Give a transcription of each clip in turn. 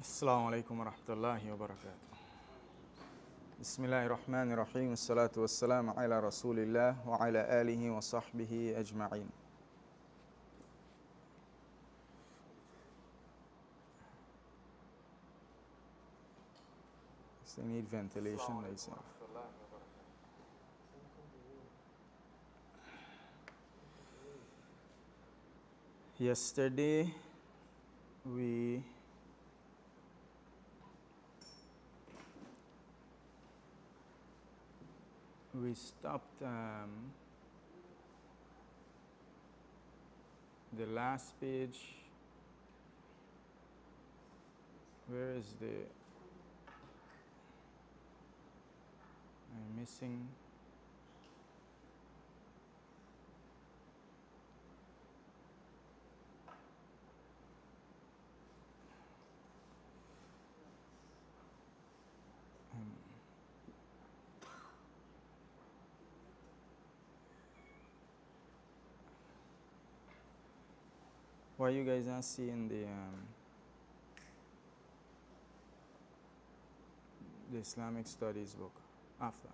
السلام عليكم ورحمة الله وبركاته. بسم الله الرحمن الرحيم والصلاة والسلام على رسول الله وعلى آله وصحبه أجمعين. They need ventilation myself. Yesterday we stopped the last page. Where is I'm missing. Why you guys not seeing the Islamic Studies book? After.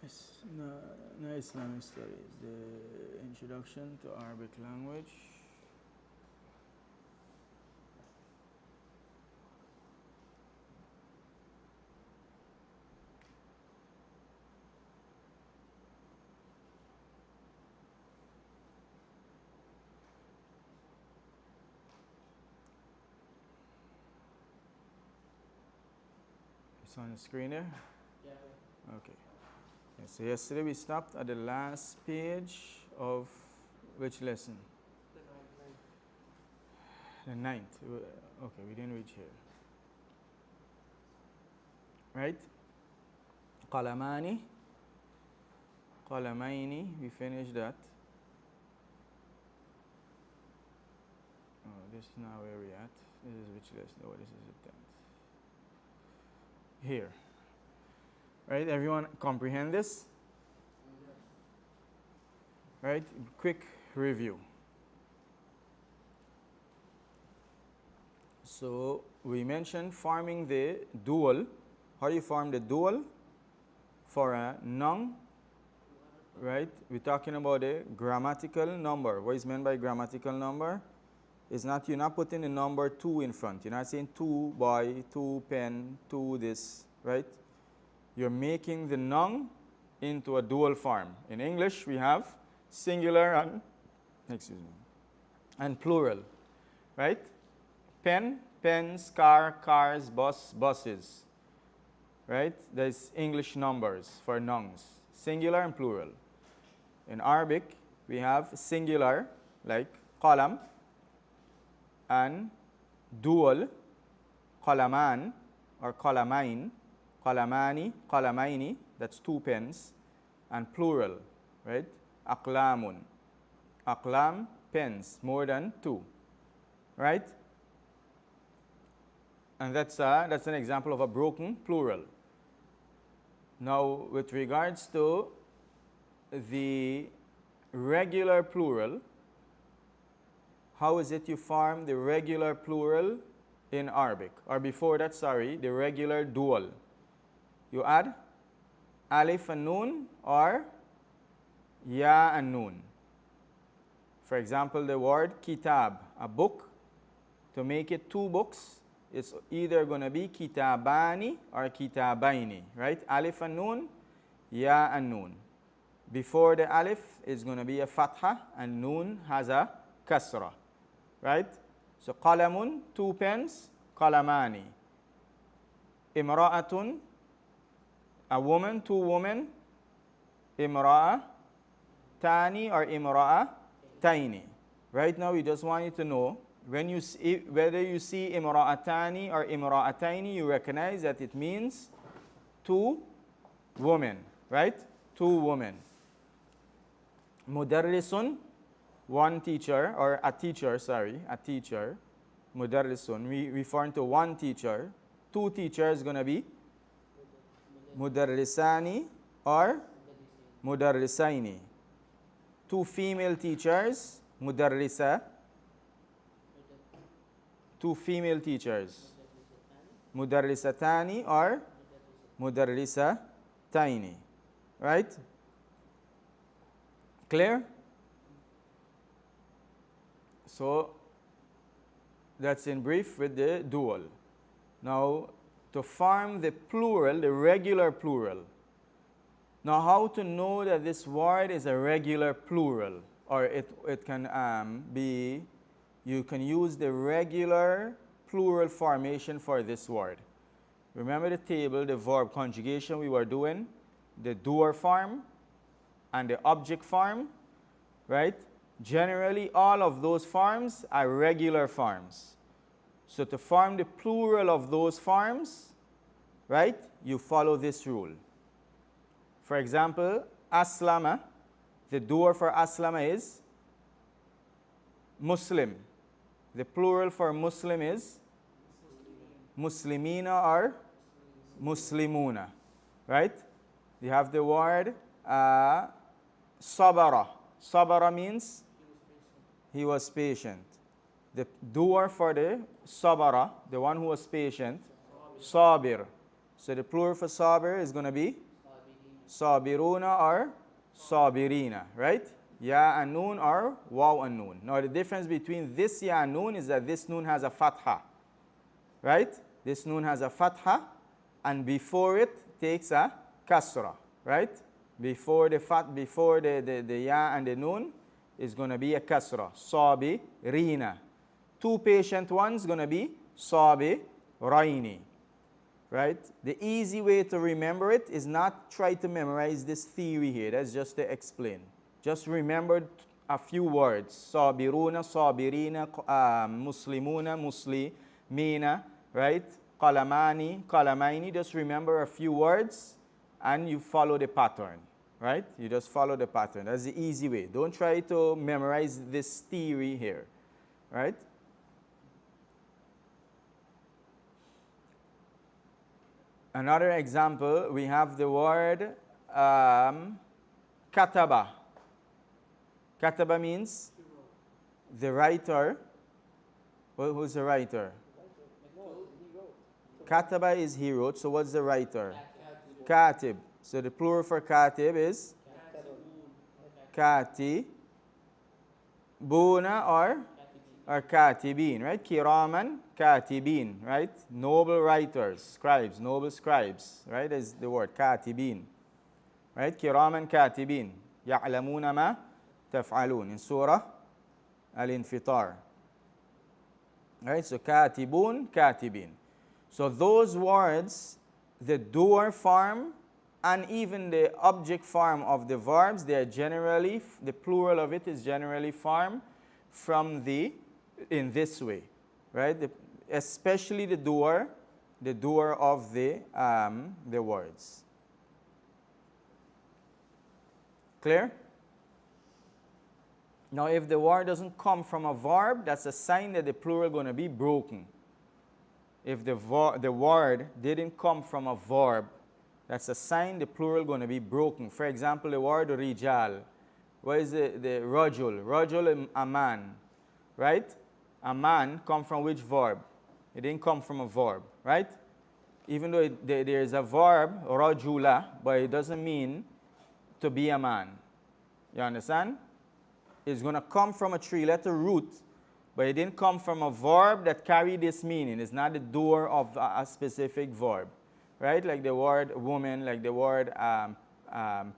It's no Islamic Studies. The Introduction to Arabic Language. It's on the screen there? Yeah. Okay. Yeah, so yesterday we stopped at the last page of which lesson? The ninth. Okay, we didn't reach here. Right? Qalamani. Qalamaini. We finished that. Oh, this is not where we're at. This is which lesson? Oh, this is the 10th. Here. Right? Everyone comprehend this? Right? Quick review. So we mentioned forming the dual. How do you form the dual for a noun? Right? We're talking about a grammatical number. What is meant by grammatical number? It's not, you're not putting the number 2 in front. You're not saying 2 boy, 2 pen, 2 this, right? You're making the noun into a dual form. In English, we have singular and plural, right? Pen, pens, car, cars, bus, buses, right? There's English numbers for nouns, singular and plural. In Arabic, we have singular, like qalam, and dual, qalaman or qalamain, qalamani, qalamaini, that's 2 pens, and plural, right? Aqlamun, aqlam, pens, more than 2, right? And that's an example of a broken plural. Now, with regards to the regular plural, how is it you form the regular plural in Arabic? Or before that, sorry, the regular dual. You add alif and noon or ya and noon. For example, the word kitab, a book. To make it 2 books, it's either going to be kitabani or kitabaini, right? Alif and noon, ya and noon. Before the alif is going to be a fatha and noon has a kasra, right? So qalamun, 2 pens, qalamani. Imra'atun, a woman, 2 women, imra'a tani or imra'a taini. Right now we just want you to know when you see, whether you see imra'atani or imra'ataini, you recognize that it means 2 women, right? 2 women. Mudarrisun, 1 teacher, or a teacher, sorry, a teacher. Mudarrisun, we refer to 1 teacher. two teachers is going to be mudarrisani or mudarrisaini. Two female teachers, mudarrisa. Two female teachers, mudarrisatani or mudarrisataini. Right? Clear? So that's in brief with the dual. Now, to form the plural, the regular plural. Now, how to know that this word is a regular plural, or it can be, you can use the regular plural formation for this word. Remember the table, the verb conjugation we were doing, the doer form and the object form, right? Generally, all of those forms are regular forms. So to form the plural of those forms, right, you follow this rule. For example, aslama, the doer for aslama is Muslim. The plural for Muslim is Muslimina or Muslimuna, right? You have the word sabara. Sabara means he was patient. The doer for the sabara, the one who was patient, sabir. So the plural for sabir is going to be sabiruna or sabirina, right? Ya and noon or waw and noon. Now the difference between this ya and noon is that this noon has a fatha, right? This noon has a fatha, and before it takes a kasra, right? Before the ya and the noon is going to be a kasra, sabirina. Two patient ones going to be sabiraini, right? The easy way to remember it is not try to memorize this theory here. That's just to explain. Just remember a few words. Sabiruna, sabirina, muslimuna, muslimina, right? Qalamani, qalamaini. Just remember a few words and you follow the pattern, right? You just follow the pattern. That's the easy way. Don't try to memorize this theory here, right? Another example, we have the word kataba. Kataba means the writer. Well, who's the writer? Kataba is he wrote. So what's the writer? Katib. So the plural for katib is katibuna or katibin, right? Kiraman katibin, right? Noble writers, scribes, noble scribes, right? Is the word katibin, right? Kiraman katibin. Ya'lamuna ma taf'alun in Surah Al-Infitar. Right? So katibun, katibin. So those words, the doer form and even the object form of the verbs, they are generally, the plural of it is generally formed from in this way, right? Especially the doer of the words. Clear? Now, if the word doesn't come from a verb, that's a sign that the plural is going to be broken. If the word didn't come from a verb, that's a sign the plural is going to be broken. For example, the word rijal. What is the rajul? Rajul, a man, right? A man come from which verb? It didn't come from a verb, right? Even though there is a verb, rajula, but it doesn't mean to be a man. You understand? It's going to come from a three-letter root, but it didn't come from a verb that carry this meaning. It's not the doer of a specific verb, right? Like the word woman, like the word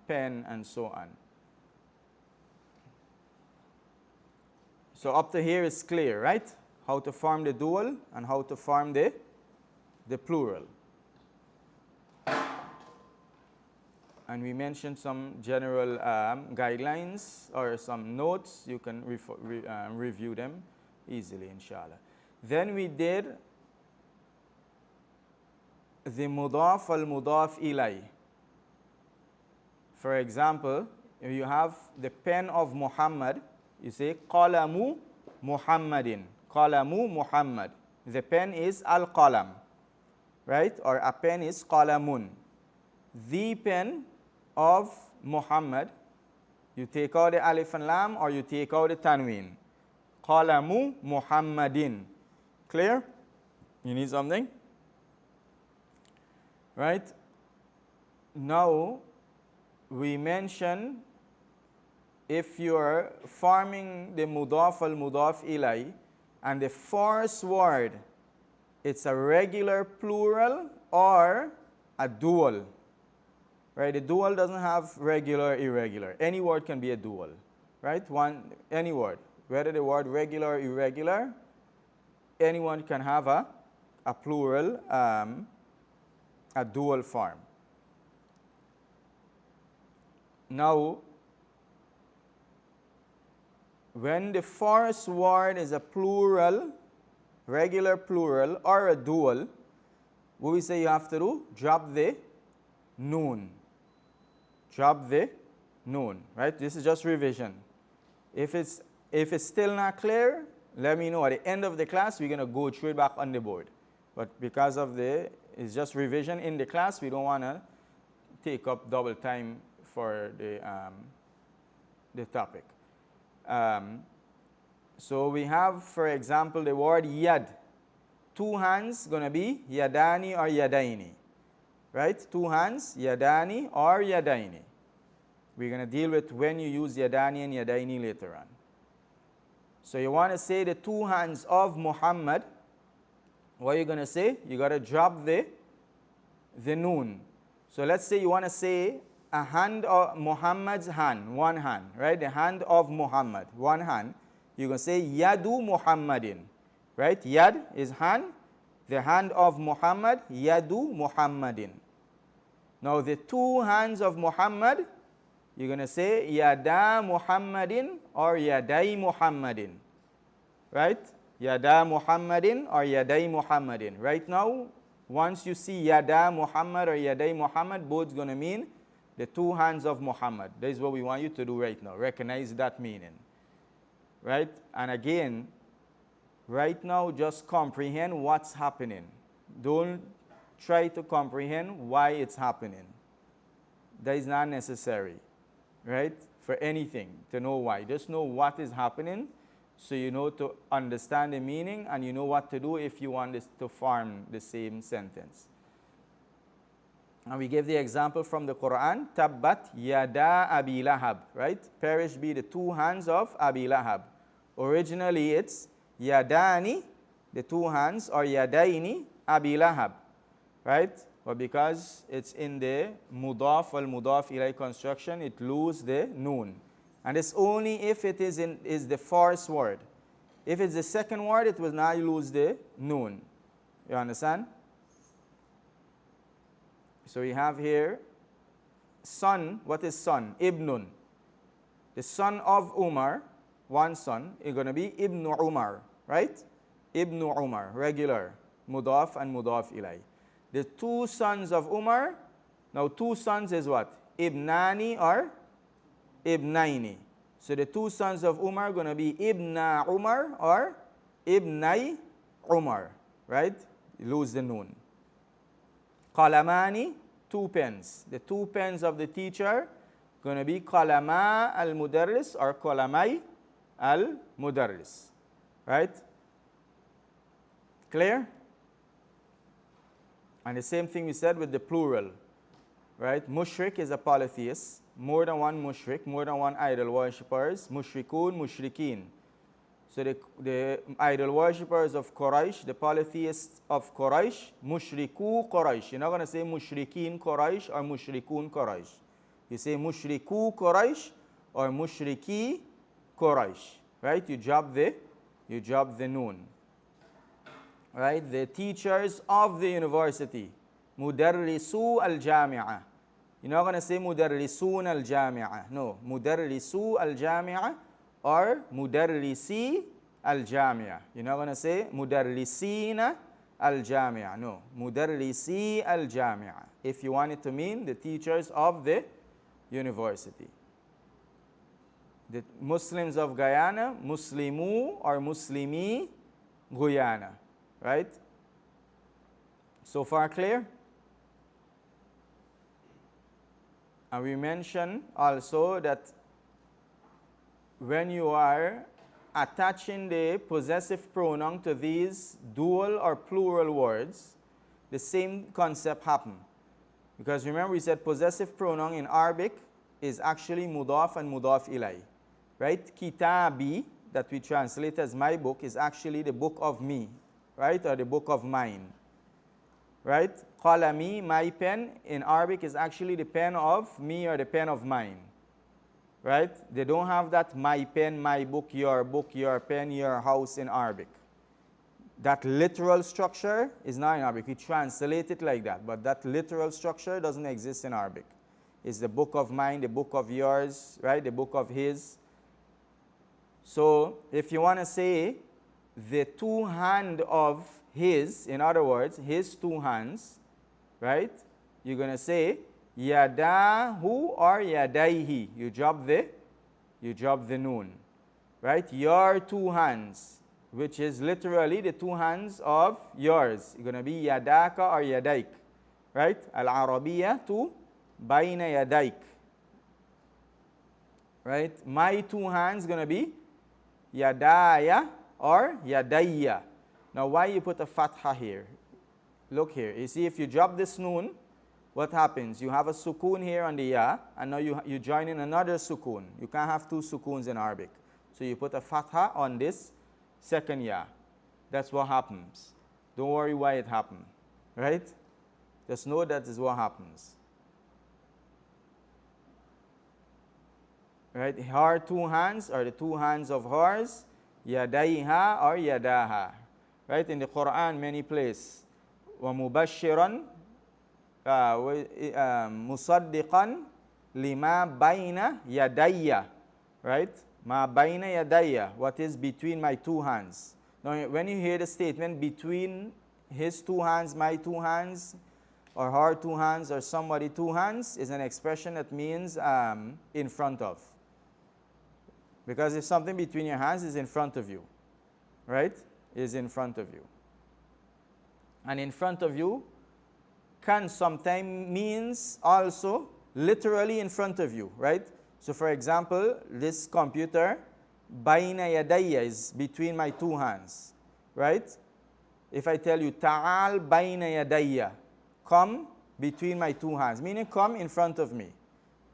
pen, and so on. So up to here is clear, right? How to form the dual and how to form the plural. And we mentioned some general guidelines or some notes. You can review them easily, inshallah. Then we did the mudaf al-mudaf ilay. For example, if you have the pen of Muhammad, you say qalamu Muhammadin. Qalamu Muhammad. The pen is al-qalam, right? Or a pen is qalamun. The pen of Muhammad, you take out the alif and lam or you take out the tanween. Qalamu Muhammadin. Clear? You need something? Right? Now, we mention if you're forming the mudaf al-mudaf ilay and the first word, it's a regular plural or a dual. Right? The dual doesn't have regular, irregular. Any word can be a dual. Right? Any word. Whether the word regular or irregular, anyone can have a plural, a dual form. Now, when the first word is a plural, regular plural, or a dual, what we say you have to do? Drop the noon. Drop the noon, right? This is just revision. If it's still not clear, let me know. At the end of the class, we're going to go through it back on the board. But because of it's just revision in the class, we don't want to take up double time for the topic. So we have, for example, the word yad. Two hands going to be yadani or yadaini. Right? Two hands, yadani or yadaini. We're going to deal with when you use yadani and yadaini later on. So you want to say the two hands of Muhammad. What are you going to say? You got to drop the noon. So let's say you want to say a hand of Muhammad's hand, one hand, right? The hand of Muhammad, one hand. You're going to say yadu Muhammadin, right? Yad is hand. The hand of Muhammad, yadu Muhammadin. Now the two hands of Muhammad, you're going to say yada Muhammadin or yadai Muhammadin, right? Yada Muhammadin or yadai Muhammadin. Right now, once you see yada Muhammad or yadai Muhammad, both going to mean the two hands of Muhammad. That is what we want you to do right now. Recognize that meaning, right? And again, right now, just comprehend what's happening. Don't try to comprehend why it's happening. That is not necessary, right? For anything, to know why. Just know what is happening so you know to understand the meaning and you know what to do if you want this to form the same sentence. And we give the example from the Quran, Tabbat yada Abi Lahab, right? Perish be the two hands of Abi Lahab. Originally it's yadani, the two hands, or yadaini, Abi Lahab, right? But because it's in the mudaf al-mudaf ilay construction, it loses the noon. And it's only if it is the first word. If it's the second word, it will not lose the noon. You understand? So we have here son. What is son? Ibnun. The son of Umar, one son, is going to be Ibn Umar, right? Ibn Umar, regular, mudaf and mudaf ilay. The two sons of Umar, now two sons is what? Ibnani or Ibnaini. So the two sons of Umar are going to be Ibna Umar or Ibnai Umar, right? You lose the noon. Qalamani, two pens. The two pens of the teacher going to be qalama al-mudarris or qalamai al-mudarris, right? Clear? And the same thing we said with the plural, right? Mushrik is a polytheist. More than one mushrik, more than one idol worshippers. Mushrikun, mushrikeen. So the idol worshippers of Quraysh, the polytheists of Quraysh, mushriku Quraysh. You're not going to say mushrikeen Quraysh or mushrikun Quraysh. You say mushriku Quraysh or mushriki Quraysh, right? You drop the noon. Right? The teachers of the university. Mudarrisu al-jami'ah. You're not going to say mudarrisun al-jami'ah. No. Mudarrisu al-jami'ah or mudarrisi al-jami'ah. You're not going to say mudarrisina al-jami'ah. No. Mudarrisi al-jami'ah. If you want it to mean the teachers of the university. The Muslims of Guyana, Muslimu or Muslimi Guyana. Right? So far clear? And we mentioned also that when you are attaching the possessive pronoun to these dual or plural words, the same concept happens. Because remember we said possessive pronoun in Arabic is actually mudaf and mudaf ilay. Right? Kitabi, that we translate as my book, is actually the book of me. Right? Or the book of mine. Right? Qalami, my pen, in Arabic is actually the pen of me or the pen of mine. Right? They don't have that my pen, my book, your pen, your house in Arabic. That literal structure is not in Arabic. We translate it like that, but that literal structure doesn't exist in Arabic. It's the book of mine, the book of yours, right? The book of his. So if you want to say the two hand of his, in other words, his two hands, right? You're going to say yadahu or yadaihi. You drop the noon, right? Your two hands, which is literally the two hands of yours. It's going to be yadaka or yadaik, right? Al-Arabiya tu bayna yadaik, right? My two hands going to be yadaya or yadayya. Now why you put a fatha here? Look here. You see, if you drop this noon, what happens? You have a sukoon here on the ya, and now you join in another sukoon. You can't have two sukoons in Arabic. So you put a fatha on this second ya. That's what happens. Don't worry why it happened. Right? Just know that is what happens. Right? Her two hands are the two hands of hers. Yadaiha or yadaha. Right? In the Quran, many places. وَمُبَشِّرًا مُصَدِّقًا لِمَا بَيْنَ يَدَيَّ. Right? Ma bayna yadayya, what is between my two hands. Now, when you hear the statement between his two hands, my two hands, or her two hands, or somebody two hands, is an expression that means in front of. Because if something between your hands is in front of you, right? Is in front of you. And in front of you can sometimes means also literally in front of you, right? So for example, this computer, bayna yadayya, is between my two hands, right? If I tell you, ta'al bayna yadayya, come between my two hands, meaning come in front of me,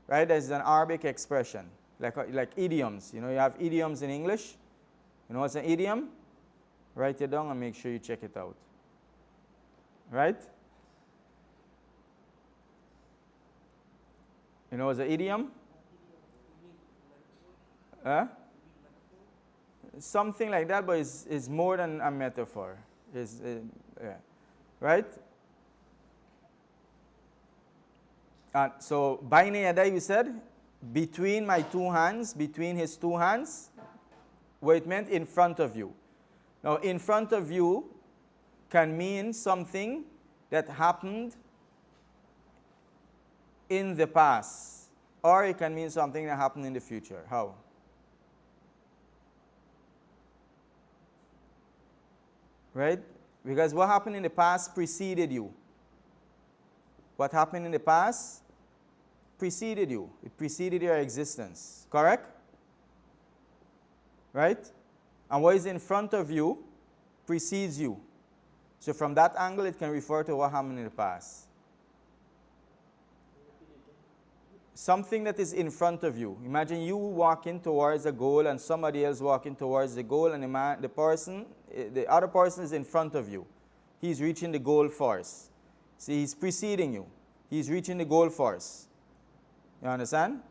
right? That's an Arabic expression, like idioms. You know, you have idioms in English. You know what's an idiom? Write it down and make sure you check it out. Right? You know what's an idiom? Something like that, but it's more than a metaphor. Yeah. Right? So, bayna yaday, we said, between my two hands, between his two hands, where it meant in front of you. Now, in front of you can mean something that happened in the past, or it can mean something that happened in the future. How? Right? Because what happened in the past preceded you. What happened in the past preceded you. It preceded your existence. Correct? Right? And what is in front of you precedes you. So from that angle, it can refer to what happened in the past. Something that is in front of you. Imagine you walking towards a goal and somebody else walking towards the goal, and the other person is in front of you. He's reaching the goal first. See, he's preceding you. He's reaching the goal first. You understand?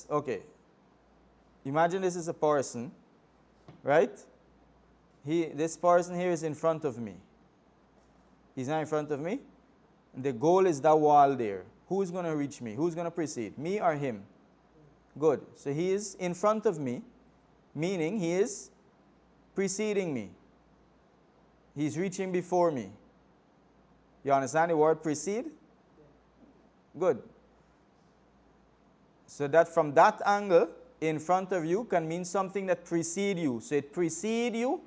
Okay. Imagine this is a person, right? This person here is in front of me. He's not in front of me. The goal is that wall there. Who's going to reach me? Who's going to precede? Me or him? Good. So he is in front of me, meaning he is preceding me. He's reaching before me. You understand the word precede? Good. So that from that angle, in front of you can mean something that precede you. So it precede you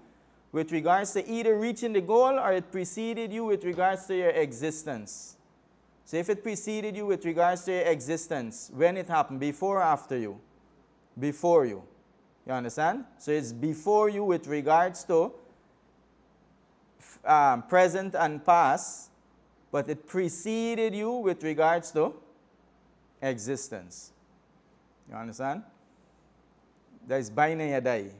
with regards to either reaching the goal, or it preceded you with regards to your existence. So if it preceded you with regards to your existence, when it happened, before or after you? Before you. You understand? So it's before you with regards to present and past, but it preceded you with regards to existence. You understand? That is Baina Yadai.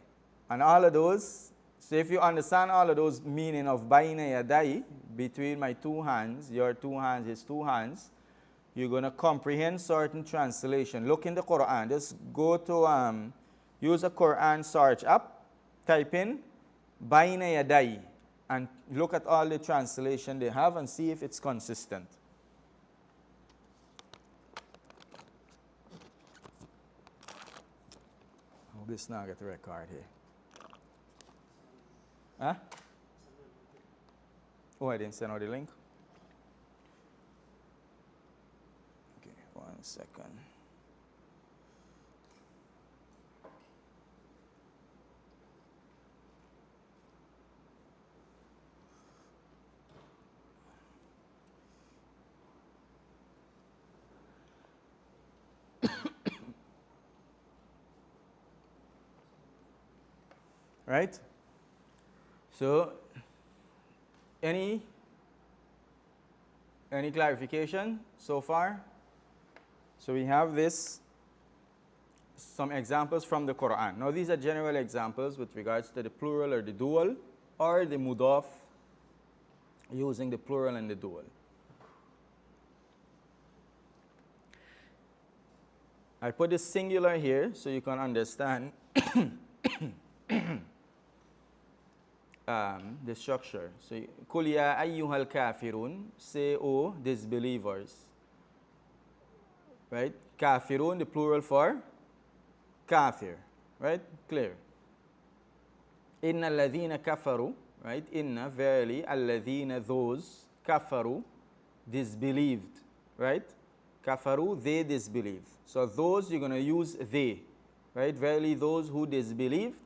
And all of those, so if you understand all of those meaning of Baina Yadai, between my two hands, your two hands, his two hands, you're going to comprehend certain translation. Look in the Quran. Just go to, use a Quran search app, type in Baina Yadai, and look at all the translation they have and see if it's consistent. I hope this now get the record here. Huh? Oh, I didn't send out the link. Okay, 1 second. Right? So, any clarification so far? So we have this, some examples from the Quran. Now these are general examples with regards to the plural or the dual, or the mudaf, using the plural and the dual. I put this singular here so you can understand the structure. So, Qul ya ayyuhal kafirun, say, O disbelievers. Right? Kafirun, the plural for kafir. Right? Clear. Inna alladhina kafaru, right? Inna, verily, alladhina, those, kafaru, disbelieved. Right? Kafaru, they disbelieve. So those, you're going to use they. Right? Verily, those who disbelieved,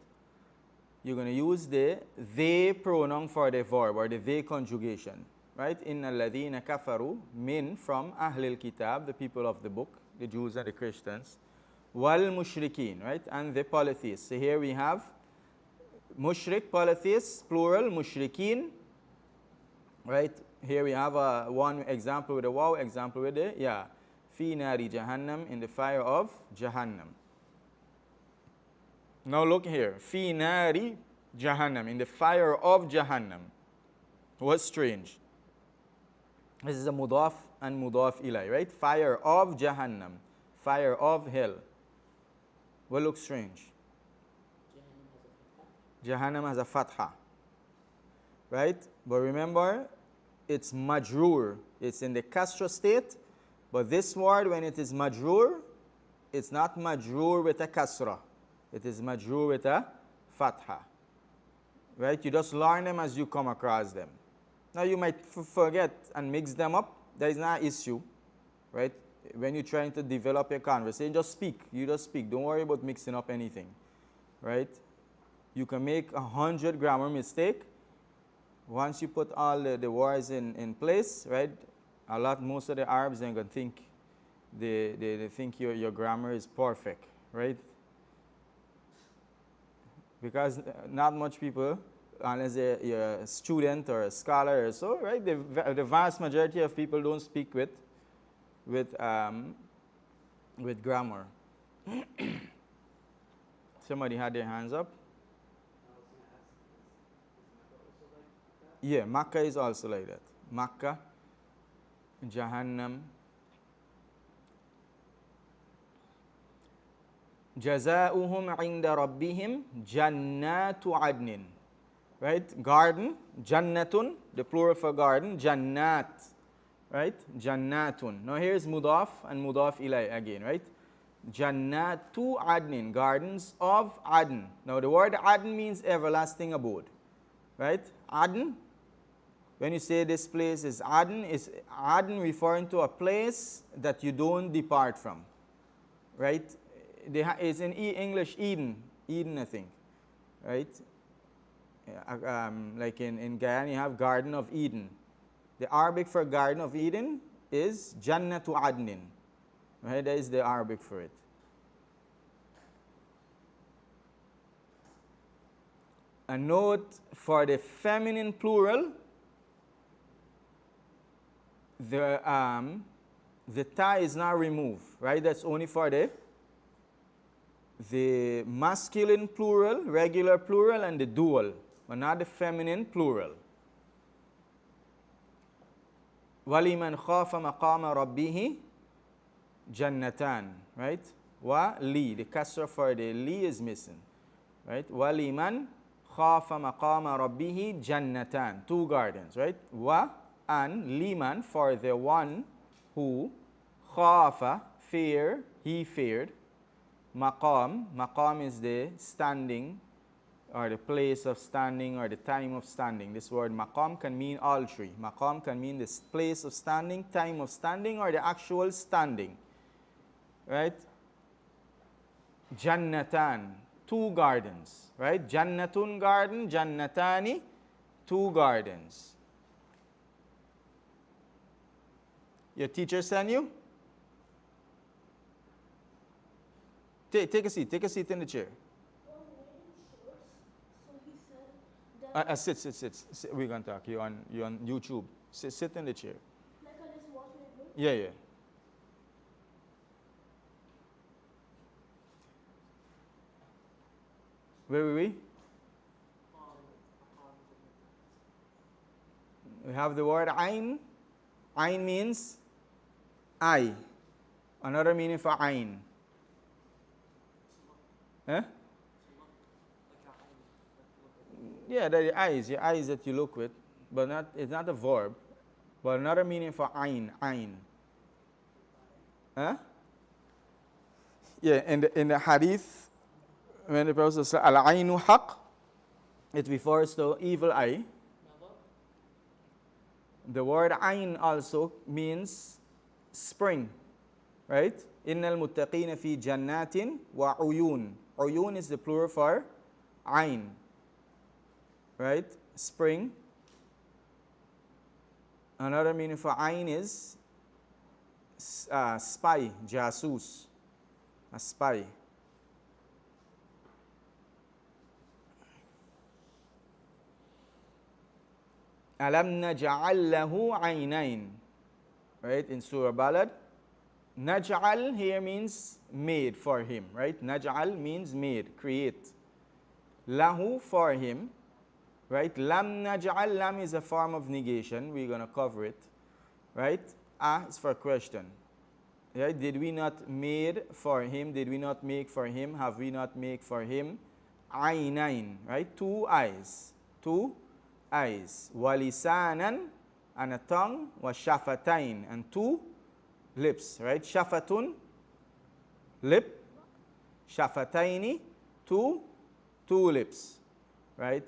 you're going to use the they pronoun for the verb, or the they conjugation. Right? Inna alladhina kafaru, min, from Ahlul Kitab, the people of the book, the Jews and the Christians. Wal mushrikeen, right? And the polytheists. So here we have mushrik, polytheists, plural, mushrikeen. Right? Here we have one example with a waw, example with a ya. Fi nari jahannam, in the fire of Jahannam. Now look here. Fi nari jahannam, in the fire of Jahannam. What's strange? This is a mudaf and mudaf ilay, right? Fire of Jahannam. Fire of hell. What looks strange? Jahannam has a fatha. Right? But remember, it's majrur. It's in the kasra state. But this word, when it is majrur, it's not majrur with a kasra. It is majrur with a fatha. Right? You just learn them as you come across them. Now you might forget and mix them up. There is no issue. Right? When you're trying to develop your conversation, just speak. You just speak. Don't worry about mixing up anything. Right? You can make 100 grammar mistake. Once you put all the words in place, right? Most of the Arabs are going to think, they think your grammar is perfect, right? Because not much people, unless you're a student or a scholar or so, right? The vast majority of people don't speak with grammar. Somebody had their hands up. Yeah, Makkah is also like that. Makkah, Jahannam. Jaza'uhum 'inda rabbihim jannatu 'adnin. Right? Garden, jannatun, the plural for garden, jannat. Right? Jannatun. Now here's mudaf and mudaf ilay again, right? Jannatu 'adnin, gardens of Adn. Now the word Adn means everlasting abode. Right? Adn, when you say this place is Adn referring to a place that you don't depart from. Right? it's in English Eden. Eden, I think. Right? Like in Guyana, you have Garden of Eden. The Arabic for Garden of Eden is Jannatu Adnin. Right? That is the Arabic for it. A note for the feminine plural, the ta is not removed, right? That's only for the masculine plural, regular plural, and the dual, but not the feminine plural. وَلِمَنْ خَافَ مَقَامَ رَبِّهِ جَنَّتَانِ, right? وَلِي, the kasra for the li is missing, right? وَلِمَنْ خَافَ مَقَامَ رَبِّهِ جَنَّتَانِ, 2 gardens, right? Wa and liman for the one who khafa, fear, he feared. Maqam is the standing or the place of standing or the time of standing. This word maqam can mean all three. Maqam can mean this place of standing, time of standing, or the actual standing. Right? Jannatan, 2 gardens. Right? Jannatun garden, jannatani, 2 gardens. Your teacher sent you? Take a seat. Take a seat in the chair. Sit. We're going to talk. You're on YouTube. Sit in the chair. Like I just watch my book? Yeah. Where were we? We have the word ayn. Ayn means eye. Another meaning for ayn. Huh? Yeah, the eyes, your eyes that you look with, but it's not a verb. But another meaning for ayn. Huh? Yeah, in the hadith, when the Prophet says al-aynu haq, it refers to evil eye. The word ayn also means spring, right? Innal muttaqina fi jannatin wa uyun. Uyun is the plural for ayn, right? Spring. Another meaning for ayn is spy, jasus, a spy. Alam naj'al lahu aynayn, right? In Surah Balad, naj'al here means made for him, right? Naj'al means made, create. Lahu for him, right? Lam naj'al, lam is a form of negation. We're going to cover it, right? Is for question. Right? Did we not made for him? Did we not make for him? Have we not make for him? Aynayn, right? 2 eyes. 2 eyes. Walisanan, and a tongue. Washafatain, and 2 lips, right? Shafatun, lip. Shafataini, 2 lips, right?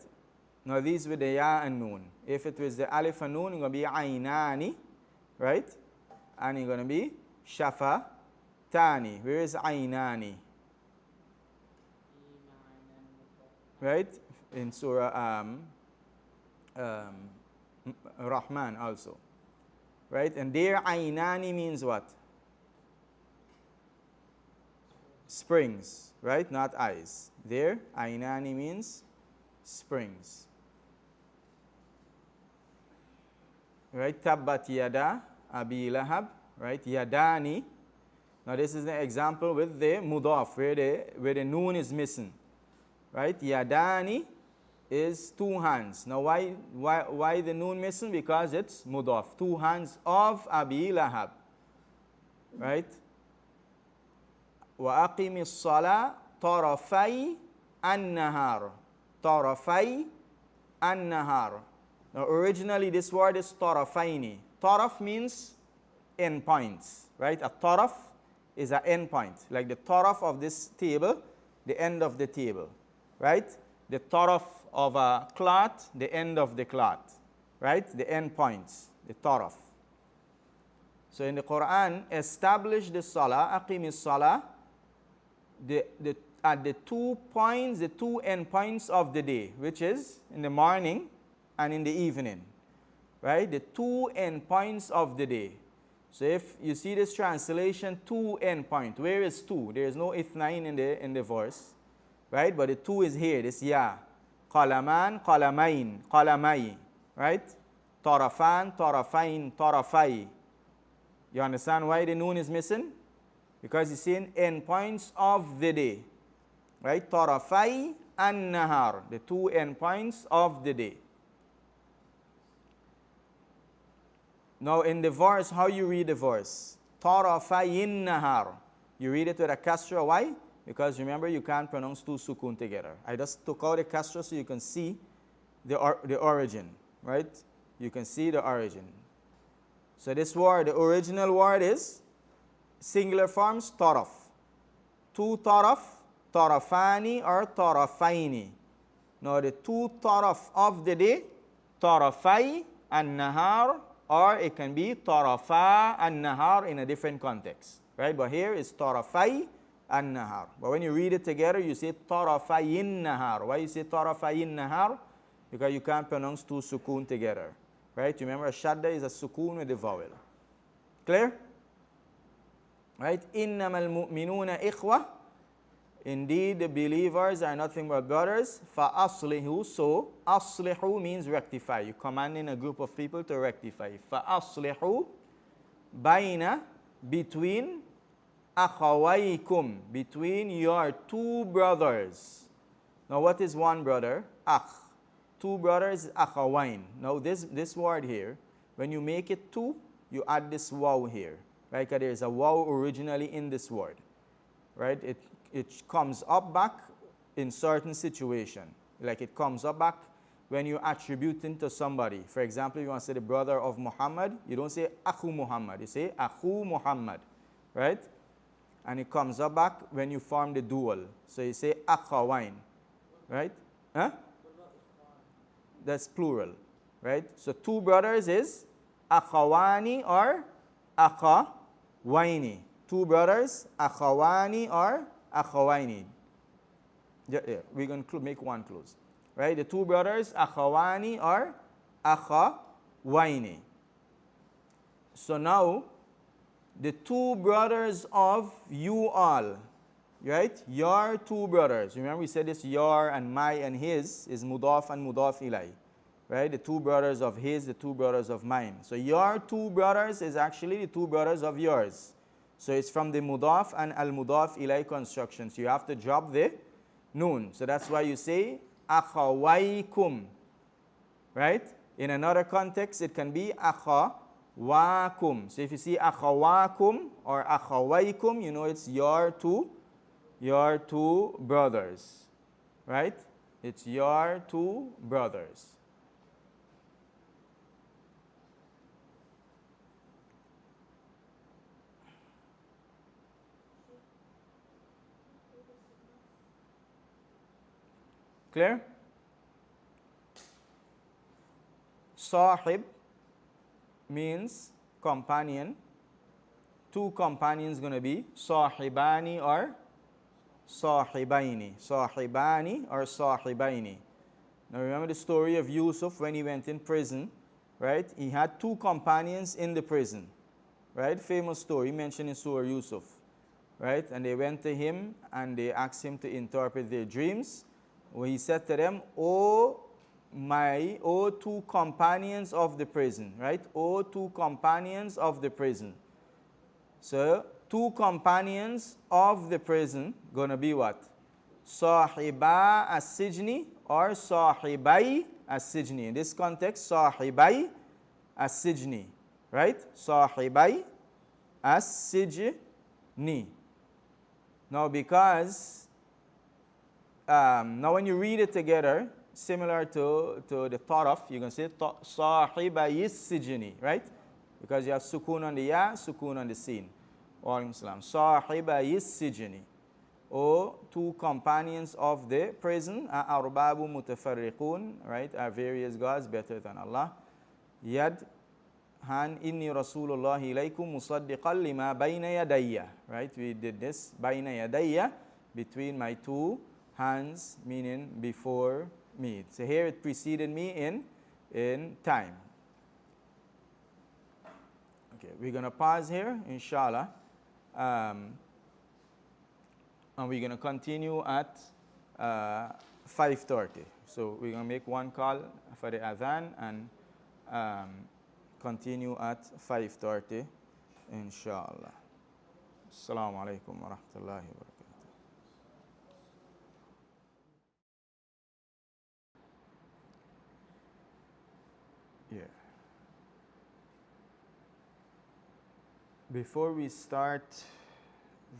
Now these with the ya and noon. If it was the alif and noon, it's going to be aynani, right? And it's going to be shafatani. Where is aynani? Right? In Surah Rahman also. Right? And there aynani means what? Springs, right? Not eyes. There aynani means springs. Right? Tabbat yada abi lahab, right? Yadani. Now this is an example with the mudaf where the noon is missing. Right? Yadani is 2 hands. Now why the noon missing? Because it's mudaf. 2 hands of abi lahab. Right? Wa aqimi as-salah tarafay an-nahar. Tarafay an-nahar. Now originally this word is tarafaini. Taraf means end points, right? A taraf is an end point. Like the taraf of this table, the end of the table, right? The taraf of a cloth, the end of the cloth, right? The end points, the taraf. So in the Quran, establish the salah, aqim as-salah, at the 2 points, the 2 endpoints of the day, which is in the morning and in the evening, right? The 2 endpoints of the day. So if you see this translation, 2 endpoint, where is 2? There is no ithnain in the verse, right? But the 2 is here, this ya. Qalaman, qalamain, qalamai, right? Tarafan, tarafain, tarafai. You understand why the noon is missing? Because it's saying endpoints of the day, right? Tarafai and nahar, the 2 endpoints of the day. Now in the verse, how you read the verse? Tarafayin nahar. You read it with a kasra. Why? Because remember, you can't pronounce 2 sukun together. I just took out the kasra so you can see the origin, right? You can see the origin. So this word, the original word is singular forms, taraf. 2 taraf, tarafani or tarafaini. Now the 2 taraf of the day, tarafai and nahar, or it can be tarafa and nahar in a different context, right? But here it's tarafai and nahar. But when you read it together, you say tarafayin nahar. Why you say tarafayin nahar? Because you can't pronounce 2 sukun together, right? Remember, shadda is a sukun with a vowel. Clear? Right? Innamal mu'minuna ikhwa. Indeed, the believers are nothing but brothers. Fa aslihu. So, aslihu means rectify. You commanding a group of people to rectify. Fa aslihu baina, between akhawaykum, between your 2 brothers. Now, what is one brother? Akh. 2 brothers is akhawain. Now, this word here, when you make it 2, you add this waw here. Right? Because there is a waw originally in this word. Right? It comes up back in certain situation. Like it comes up back when you're attributing to somebody. For example, you want to say the brother of Muhammad, you don't say Akhu Muhammad, you say Akhu Muhammad. Right? And it comes up back when you form the dual. So you say Akhawain. Right? Huh? That's plural. Right? So 2 brothers is Akhawani or Akhawaini. 2 brothers, Akhawani or Akhawaini. Yeah, we're going to make one close. Right? The 2 brothers, Akhawani or Akhawaini. So now, the 2 brothers of you all, right? Your 2 brothers. Remember we said this, your and my and his is mudaf and mudaf ilay. Right? The 2 brothers of his, the 2 brothers of mine. So your 2 brothers is actually the 2 brothers of yours. So it's from the mudaf and al-mudaf ilay construction. So you have to drop the noon. So that's why you say akhawaykum. Right? In another context, it can be akhawakum. So if you see akhawakum or akhawaykum, you know it's your 2 brothers. Right? It's your 2 brothers. Clear? Sahib means companion. 2 companions going to be sahibani or sahibaini. Sahibani or sahibaini. Now remember the story of Yusuf when he went in prison, right? He had 2 companions in the prison, right? Famous story mentioned in Surah Yusuf, right? And they went to him and they asked him to interpret their dreams. Well, he said to them, O 2 companions of the prison, right? O 2 companions of the prison. So, 2 companions of the prison, gonna be what? Sahiba as-sijni or sahibai as-sijni. In this context, sahibai as-sijni, right? Sahibai as-sijni. Now, because now when you read it together, similar to the taraf, you can say sahibayis sijni, right? Because you have sukun on the ya, sukun on the sin. Walaikum salam. Sahibayis sijni. O 2 companions of the prison, arbabu mutafarriqun, right? Are various gods better than Allah. Yad han inni rasulullah ilaykum musaddiqan lima bayna yadayya, right? We did this bayna yadayya between my two hands, meaning before me. So here it preceded me in time. Okay, we're going to pause here, inshallah. And we're going to continue at 5:30. So we're going to make one call for the adhan and continue at 5:30, inshallah. Assalamu alaikum wa rahmatullahi wa barakatuh. Yeah. Before we start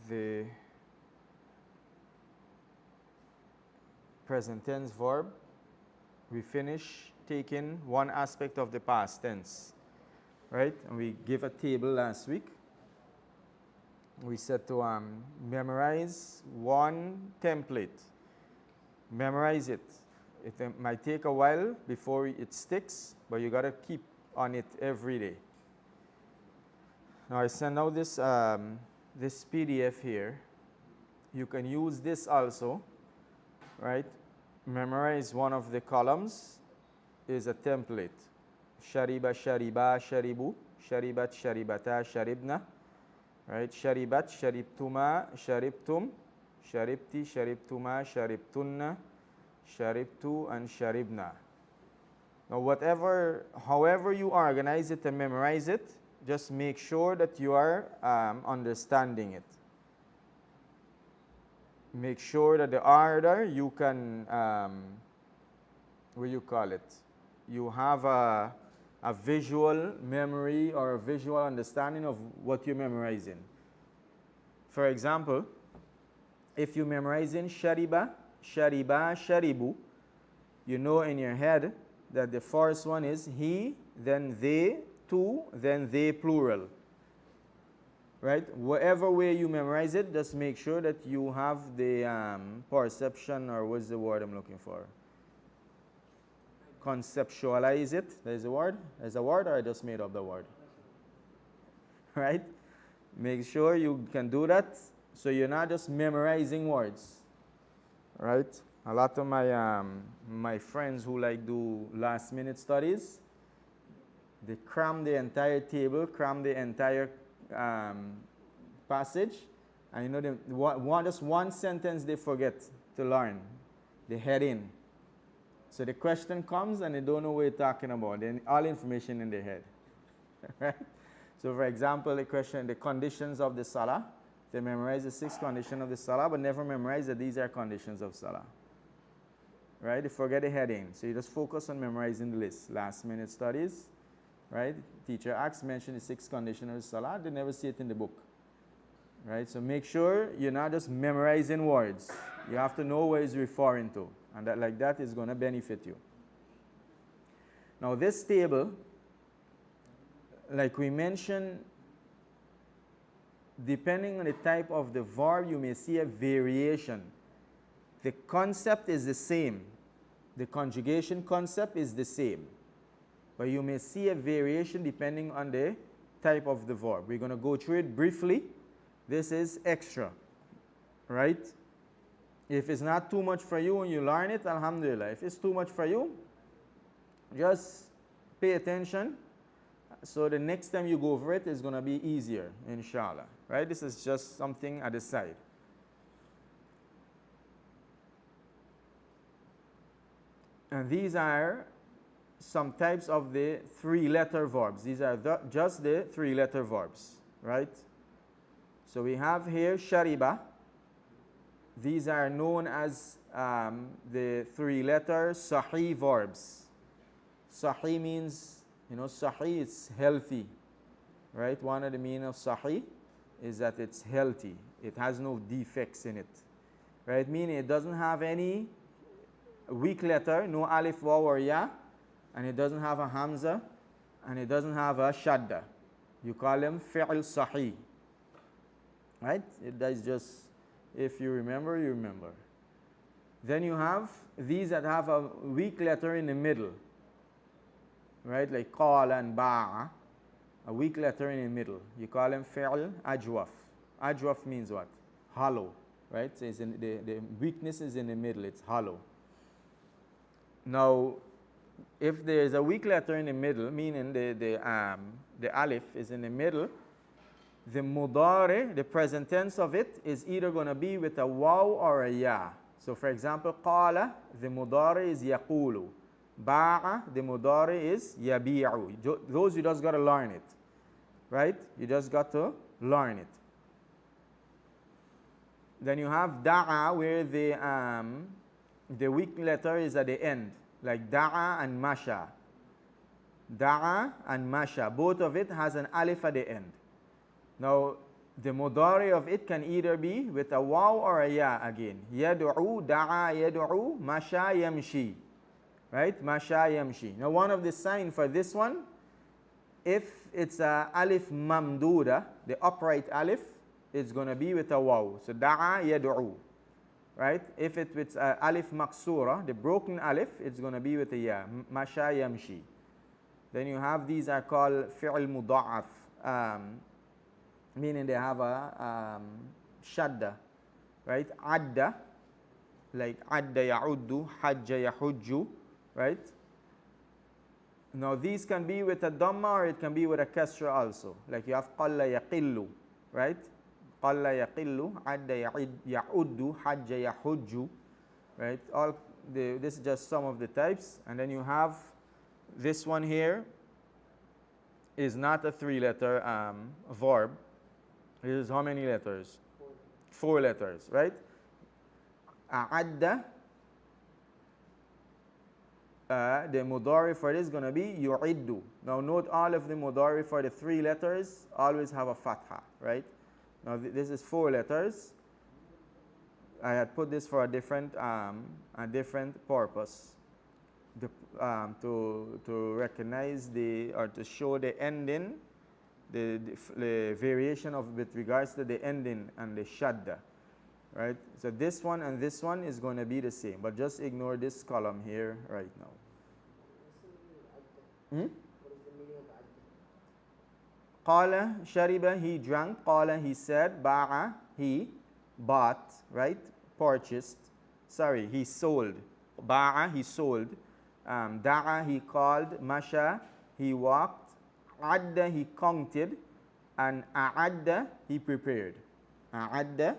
the present tense verb, we finish taking one aspect of the past tense, right? And we gave a table last week. We said to memorize one template. Memorize it. It might take a while before it sticks, but you got to keep on it every day. Now I send out this this PDF here. You can use this also, right? Memorize one of the columns is a template. Shariba, shariba, sharibu, sharibat, sharibata, sharibna, right? Sharibat, sharibtuma, sharibtum, sharibti, sharibtuma, sharibtunna, sharibtu, and sharibna. Now however you organize it and memorize it, just make sure that you are understanding it. Make sure that the order you can, what do you call it? You have a visual memory or a visual understanding of what you're memorizing. For example, if you're memorizing shariba, shariba, sharibu, you know in your head that the first one is he, then they, two, then they plural. Right? Whatever way you memorize it, just make sure that you have the perception, or what's the word I'm looking for? Conceptualize it. There's a word? There's a word, or I just made up the word? Right? Make sure you can do that so you're not just memorizing words. Right? A lot of my friends who like do last minute studies, they cram the entire table, cram the entire passage, and you know just one sentence they forget to learn, the heading. So the question comes and they don't know what you're talking about. Then all information in their head. Right? So for example, the question, the conditions of the salah, they memorize the 6 conditions of the salah, but never memorize that these are conditions of salah. Right? They forget the heading. So you just focus on memorizing the list. Last minute studies. Right? Teacher asks, mention the 6 conditions of the salah. They never see it in the book. Right? So make sure you're not just memorizing words. You have to know what it's referring to. And that like that is going to benefit you. Now this table, like we mentioned, depending on the type of the verb, you may see a variation. The concept is the same. The conjugation concept is the same. But you may see a variation depending on the type of the verb. We're going to go through it briefly. This is extra, right? If it's not too much for you and you learn it, alhamdulillah. If it's too much for you, just pay attention. So the next time you go over it, it's going to be easier, inshallah. Right? This is just something at the side. And these are some types of the 3-letter verbs. These are just the 3-letter verbs, right? So we have here shariba. These are known as the 3-letter sahih verbs. Sahih means, you know, sahih is healthy, right? One of the meaning of sahih is that it's healthy. It has no defects in it, right? Meaning it doesn't have any weak letter, no alif, waw, or ya, and it doesn't have a hamza, and it doesn't have a shadda. You call them fi'l sahih, right? That is just, if you remember, you remember. Then you have these that have a weak letter in the middle, right? Like qala and ba'a, a weak letter in the middle. You call them fi'l ajwaf. Ajwaf means what? Hollow. right? So it's in the weakness is in the middle, it's hollow. Now, if there is a weak letter in the middle, meaning the alif is in the middle, the mudari, the present tense of it, is either going to be with a waw or a ya. So for example, qala, the mudari is yaqulu. Ba'a, the mudari is yabi'u. Those you just got to learn it, right? You just got to learn it. Then you have da'a, where the weak letter is at the end, like da'a and masha. Da'a and masha, both of it has an alif at the end. Now, the mudari of it can either be with a waw or a ya again. Yad'u, da'a, yad'u, masha, yamshi. Right? Masha, yamshi. Now, one of the signs for this one, if it's a alif mamduda, the upright alif, it's going to be with a waw. So, da'a, yad'u. Right? If it's with alif maksura, the broken alif, it's going to be with a ya. Masha, yamshi. Then you have, these are called fi'l muda'af. Meaning they have a shadda, right? Adda, like adda ya'uddu, hajja yahujju, right? Now these can be with a dhamma or it can be with a kasra also. Like you have qalla yaqillu, right? Qalla yaqillu, adda ya'uddu, hajja yahujju, right? This is just some of the types. And then you have this one here is not a three-letter verb. It is how many letters? 4 letters, right? A'adda, the mudari for this is going to be yu'iddu. Now note all of the mudari for the 3 letters always have a fatha, right? Now this is 4 letters. I had put this for a different purpose. To recognize or to show the ending, the variation of with regards to the ending and the shadda, right? So this one and this one is going to be the same, but just ignore this column here right now. What is the meaning of adda? Qala, shariba, he drank. Qala, he said. Ba'a, he bought, right? Purchased. Sorry, he sold. Ba'a, he sold. Da'a, he called. Masha, he walked. Adda, he counted. And a'adda, he prepared. A'adda,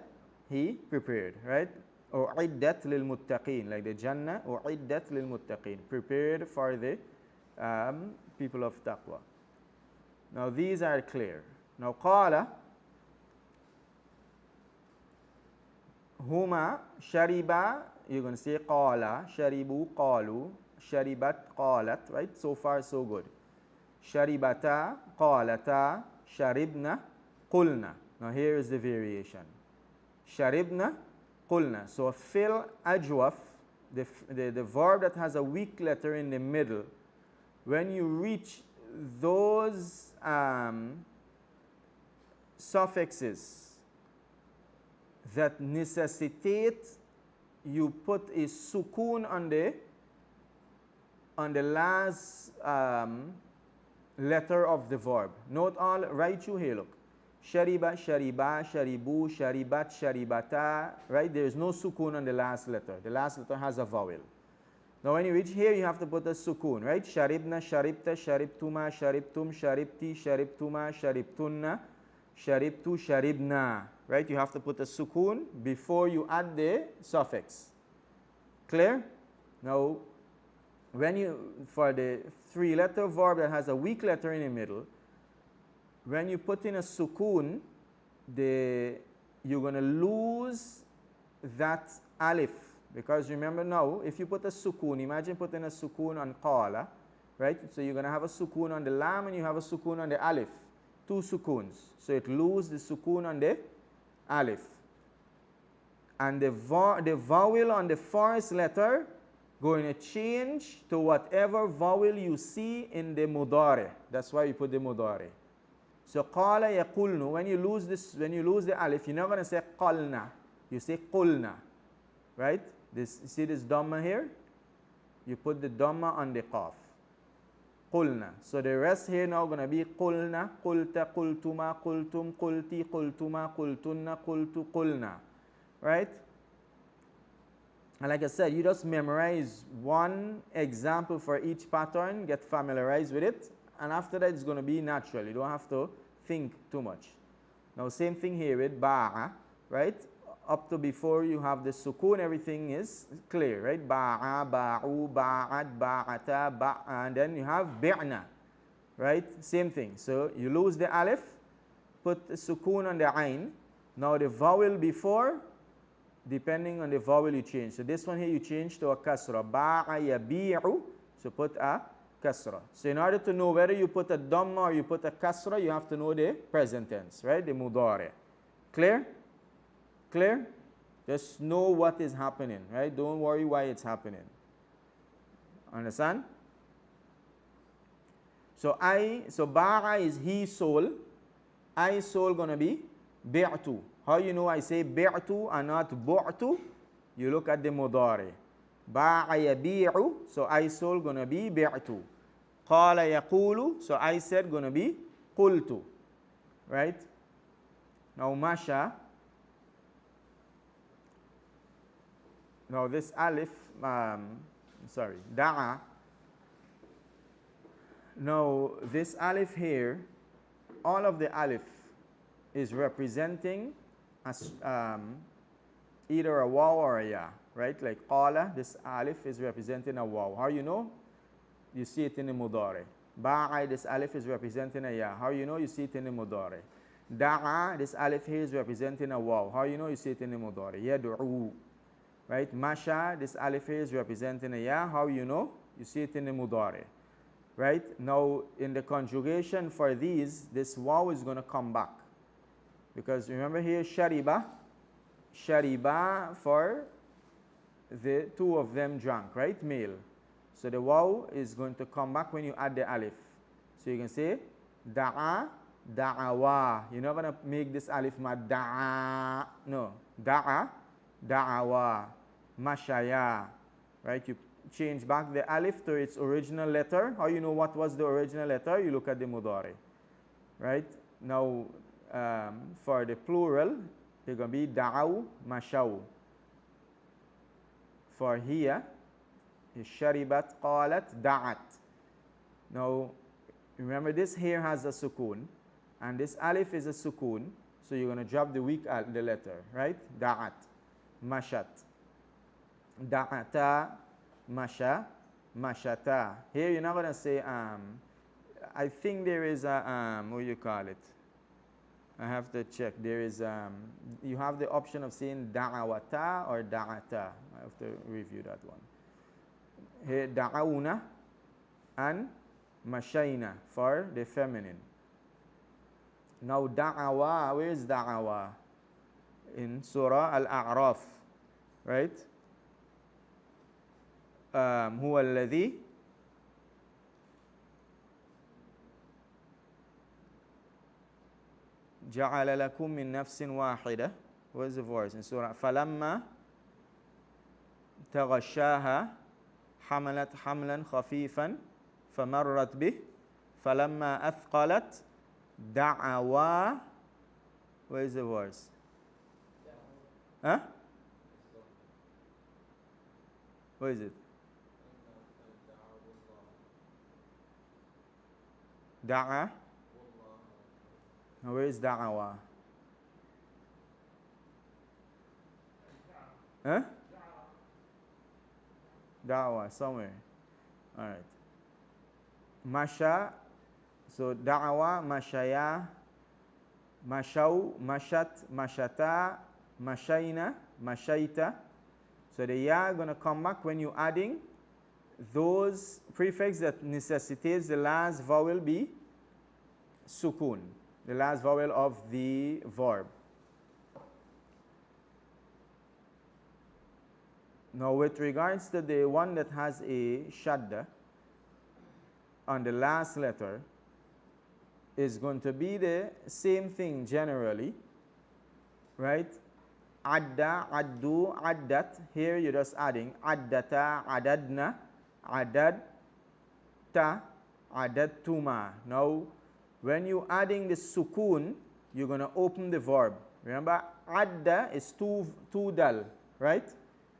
he prepared, right? U'iddat lil muttaqeen, like the Jannah. U'iddat lil muttaqeen, prepared for the people of taqwa. Now these are clear. Now qala, huma, shariba, you're going to say qala, sharibu, qalu, sharibat, qalat, right? So far so good. Sharibata, qalata, sharibna, qulna. Now here is the variation. Sharibna, qulna. So fil ajwaf, the verb that has a weak letter in the middle, when you reach those suffixes that necessitate you put a sukun on the last letter of the verb. Note all, right you here, look. Shariba, shariba, sharibu, sharibat, sharibata, right? There is no sukun on the last letter. The last letter has a vowel. Now when you reach here, you have to put a sukun, right? Sharibna, sharibta, sharibtuma, sharibtum, sharibti, sharibtuma, sharibtunna, sharibtu, sharibna, right? You have to put a sukun before you add the suffix. Clear? Now, for the 3-letter verb that has a weak letter in the middle, when you put in a sukun, you're going to lose that alif. Because remember now, if you put a sukun, imagine putting a sukun on qala, right? So you're going to have a sukun on the lam and you have a sukun on the alif. 2 sukuns. So it loses the sukun on the alif. And the vowel on the first letter going to change to whatever vowel you see in the mudari. That's why you put the mudari. So qala yaqulnu, when you lose the alif, you're not going to say qalna. You say qulna. Right? See this dhamma here? You put the dhamma on the qaf. Qulna. So the rest here now going to be qulna, qulta, qultuma, qultum, qulti, qultuma, qultunna, qultu, qulna. right? And like I said, you just memorize one example for each pattern, get familiarized with it, and after that it's going to be natural. You don't have to think too much. Now same thing here with ba'a, right? Up to before you have the sukoon, everything is clear, right? Ba'a, ba'u, ba'at, ba'ata, ba'a, and then you have bi'na, right? Same thing. So you lose the alif, put the sukoon on the ain. Now the vowel before, depending on the vowel you change. So this one here you change to a kasra. Ba'a yabi'u. So put a kasra. So in order to know whether you put a dhamma or you put a kasra, you have to know the present tense, right? The mudari. Clear? Clear? Just know what is happening, right? Don't worry why it's happening. Understand? So ba'a is he sold. I sold gonna be bi'tu. How you know I say bi'tu and not bu'tu? You look at the mudari. Ba'a yabi'u, so I sold gonna be bi'tu. Qala yaqulu, so I said gonna be qultu. Right? Now masha. Now this alif, da'a. Now this alif here, all of the alif is representing as either a waw or a ya, right? Like qala, this alif is representing a waw. How you know? You see it in the mudari. Ba'a, this alif is representing a ya. How you know? You see it in the mudari. Da'a, this alif here is representing a waw. How you know? You see it in the mudari. Yad'u, right? Masha, this alif here is representing a ya. How you know? You see it in the mudari. Right? Now, in the conjugation for these, this waw is going to come back. Because remember here, shariba. Shariba for the two of them drank, right? Male. So the waw is going to come back when you add the alif. So you can say, da'a, da'awa. You're not going to make this alif ma da'a. No. Da'a, da'awa. Mashaya. Right? You change back the alif to its original letter. How you know what was the original letter? You look at the mudari. Right? Now, for the plural, it's going to be da'aw, mashaw. For here, sharibat, qalat, da'at. Now, remember this here has a sukoon, and this alif is a sukoon, so you're going to drop the weak the letter, right? Da'at, mashat. Da'ata, masha, mashata. Here you're not going to say I think there is a what do you call it? I have to check. There is you have the option of saying da'awata or da'ata. I have to review that one. Here da'awuna and mashayna for the feminine. Now da'awa, where is da'awa? In Surah Al-A'raf, right? هو الذي جعل لكم من نفس واحدة. What is the verse in Surah? فلما تغشاها حملت حملا خفيفا فمرت به فلما أثقلت دعوا. Where is the verse? Huh? Where is it? Da'a. Now where is da'awa? Huh? Da'awa, somewhere. Alright. Masha. So da'awa, mashaya, mashaw, mashat, mashata, mashayna, mashaita. So the ya are going to come back when you're adding those prefix that necessitates the last vowel be sukoon, the last vowel of the verb. Now with regards to the one that has a shadda on the last letter, is going to be the same thing generally, right? Adda, addu, addat. Here you're just adding addata, adadna, adadta, adattuma. Now, when you're adding the sukoon, you're going to open the verb. Remember, adda is two dal, right?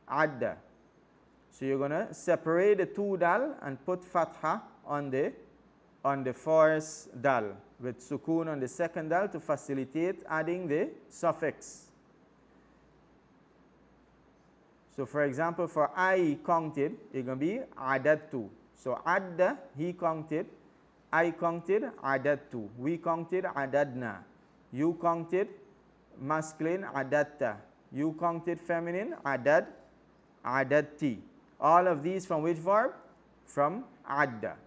Adda. So you're gonna separate the two dal and put fatha on the first dal with sukun on the second dal to facilitate adding the suffix. So for example, for I counted, it's gonna be adadtu. So adda, he counted, I counted, adadtu. We counted, adadna. You counted, masculine, adatta. You counted, feminine, adad, adatti. All of these from which verb? From adda.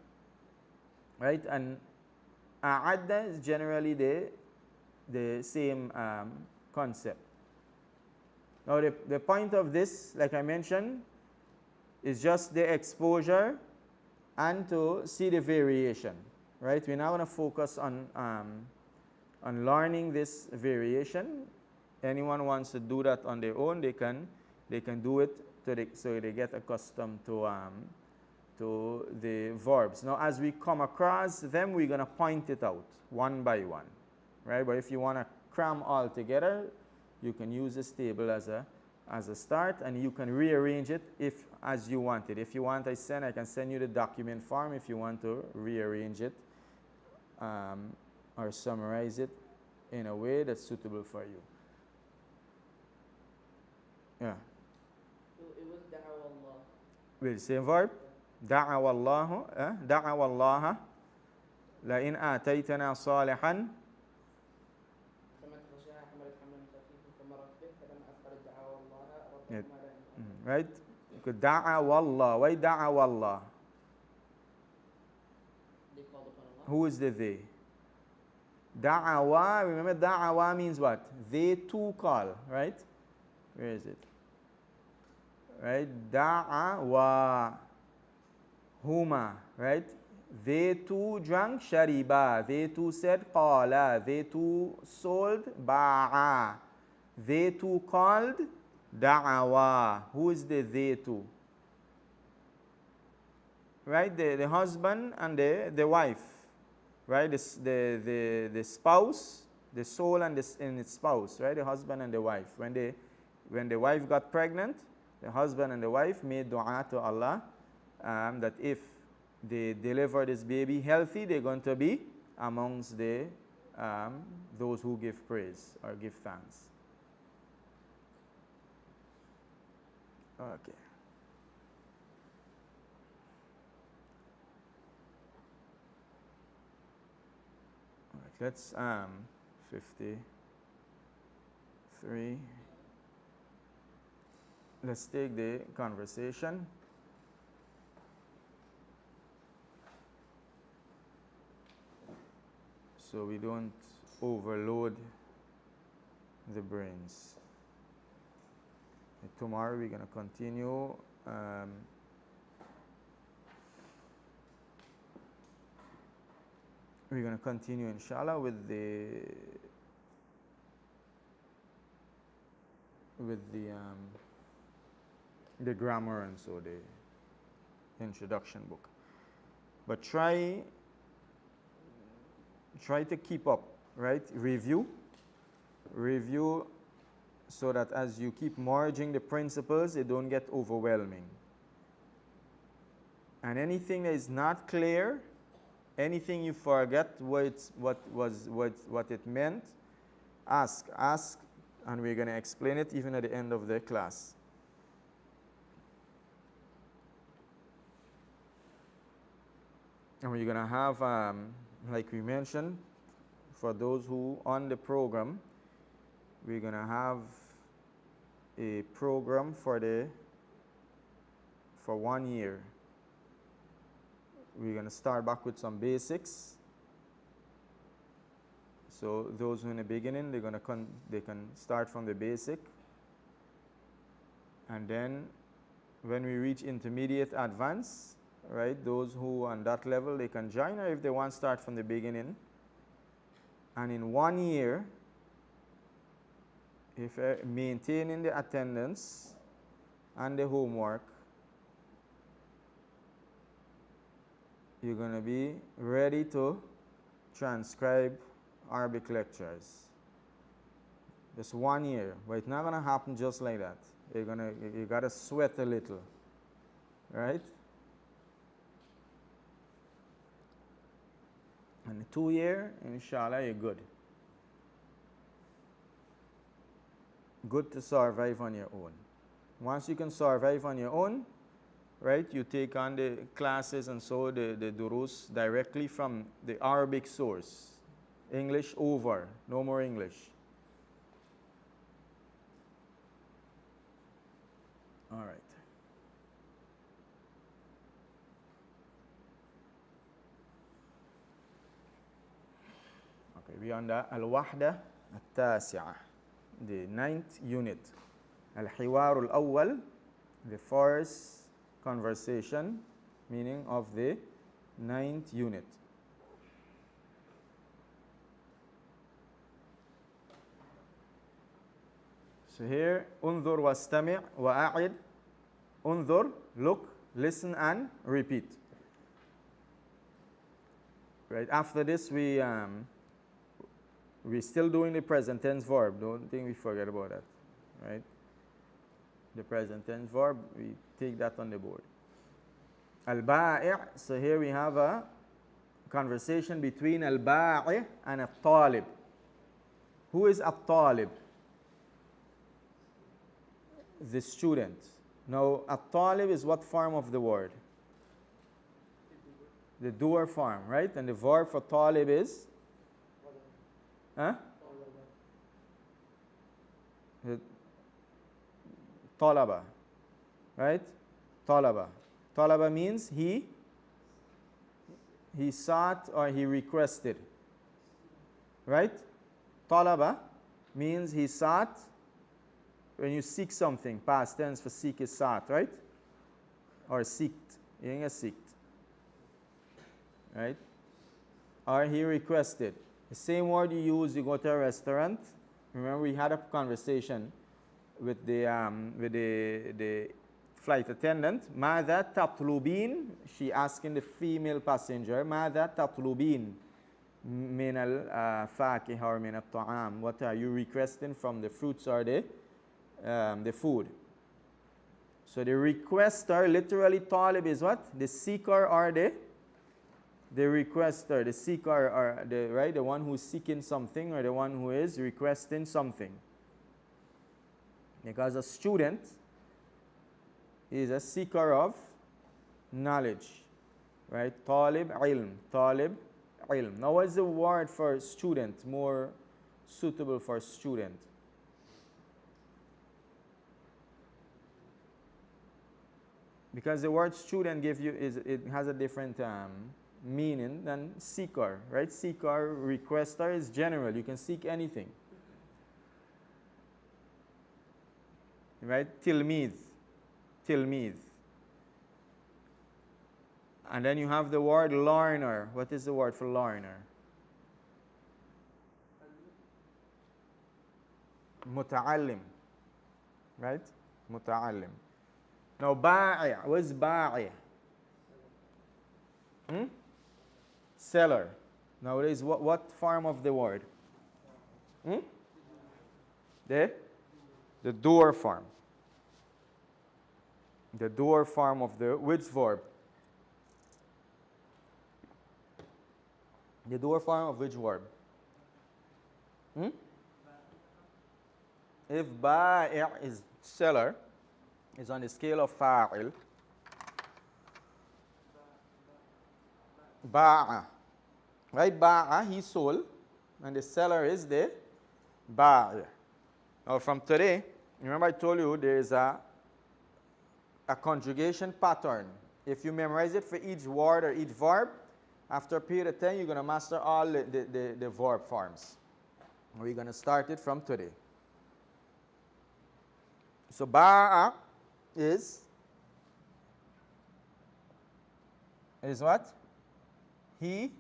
Right? And adda is generally the same concept. Now the point of this, like I mentioned, is just the exposure and to see the variation. Right? We're now going to focus on learning this variation. Anyone wants to do that on their own, they can do it so they get accustomed to the verbs. Now, as we come across them, we're going to point it out one by one, right? But if you want to cram all together, you can use this table as a start, and you can rearrange it as you want it. If you want, I can send you the document form if you want to rearrange it or summarize it in a way that's suitable for you. Yeah. It was da'wa Allah. With the same verb? دعوا الله دعوا الله لئن آتيتنا صالحا right? دعوا الله. Why دعوا الله? They called upon Allah. Who is the they? دعوا, remember دعوا means what? They too call, right? Where is it? Right? دعوا huma, right? They too drank shariba. They too said qala. They too sold ba'a. They too called da'awa. Who is the they too? Right? The husband and the wife. Right? The spouse, the soul and its spouse, right? The husband and the wife. When the wife got pregnant, the husband and the wife made dua to Allah that if they deliver this baby healthy, they're going to be amongst those who give praise or give thanks. Okay. All right, let's 53. Let's take the conversation. So we don't overload the brains. Tomorrow we're going to continue inshallah with the grammar and so the introduction book. But try to keep up, right? Review so that as you keep merging the principles, they don't get overwhelming. And anything that is not clear, anything you forget what it meant, ask, and we're going to explain it even at the end of the class. And we're going to have, like we mentioned, for those who on the program, we're going to have a program for 1 year. We're going to start back with some basics. So those who in the beginning, they can start from the basic. And then when we reach intermediate advanced, right, those who on that level, they can join, or if they want to start from the beginning. And in 1 year, if maintaining the attendance and the homework, you're going to be ready to transcribe Arabic lectures. Just 1 year. But it's not going to happen just like that. You got to sweat a little. Right? And 2 year, inshallah, you're good. Good to survive on your own. Once you can survive on your own, right, you take on the classes and so the durus directly from the Arabic source. English over, no more English. All right. Okay, we on the al-wahda al-tasi'ah, the 9th unit. Al-hiwar al-awwal, the first conversation, meaning of the 9th unit. So here, unzur wastami' wa'a'id. Unzur, look, listen and repeat. Right, after this we're still doing the present tense verb. Don't think we forget about that. Right? The present tense verb, we take that on the board. Al-ba'i', so here we have a conversation between al-ba'i' and al-talib. Who is al-talib? The student. Now, al-talib is what form of the word? The doer form, right? And the verb for talib is? Huh? Talaba, right? Talaba. Talaba means he sought or he requested, right? Talaba means he sought. When you seek something, past tense for seek is sought, right? Or seeked. You ain't seeked, right? Or he requested. The same word you use, you go to a restaurant. Remember, we had a conversation with the flight attendant. ماذا تطلبين? She asking the female passenger, ماذا تطلبين من الفاكهة or من الطعام? What are you requesting from the fruits or the food? So the requester, literally talib is what? The seeker or the requester, the seeker or the one who's seeking something or the one who is requesting something. Because a student is a seeker of knowledge, right? Talib ilm, talib ilm. Now what's the word for student more suitable for student? Because the word student it has a different meaning than seeker, right? Seeker, requester is general. You can seek anything. Right? Tilmid. And then you have the word learner. What is the word for learner? Muta'allim. Right? Muta'allim. Now, ba'i'. What is ba'i'? Seller. Nowadays, what form of the word? The doer form. The doer form of the which verb? The doer form of which verb? If ba'i' is seller, is on the scale of fa'il. Ba'a. Right? Ba'a, he sold. And the seller is the ba'i'. Now from today, remember I told you there is a conjugation pattern. If you memorize it for each word or each verb, after a period of time, you're going to master all the verb forms. We're going to start it from today. So ba'a is what? He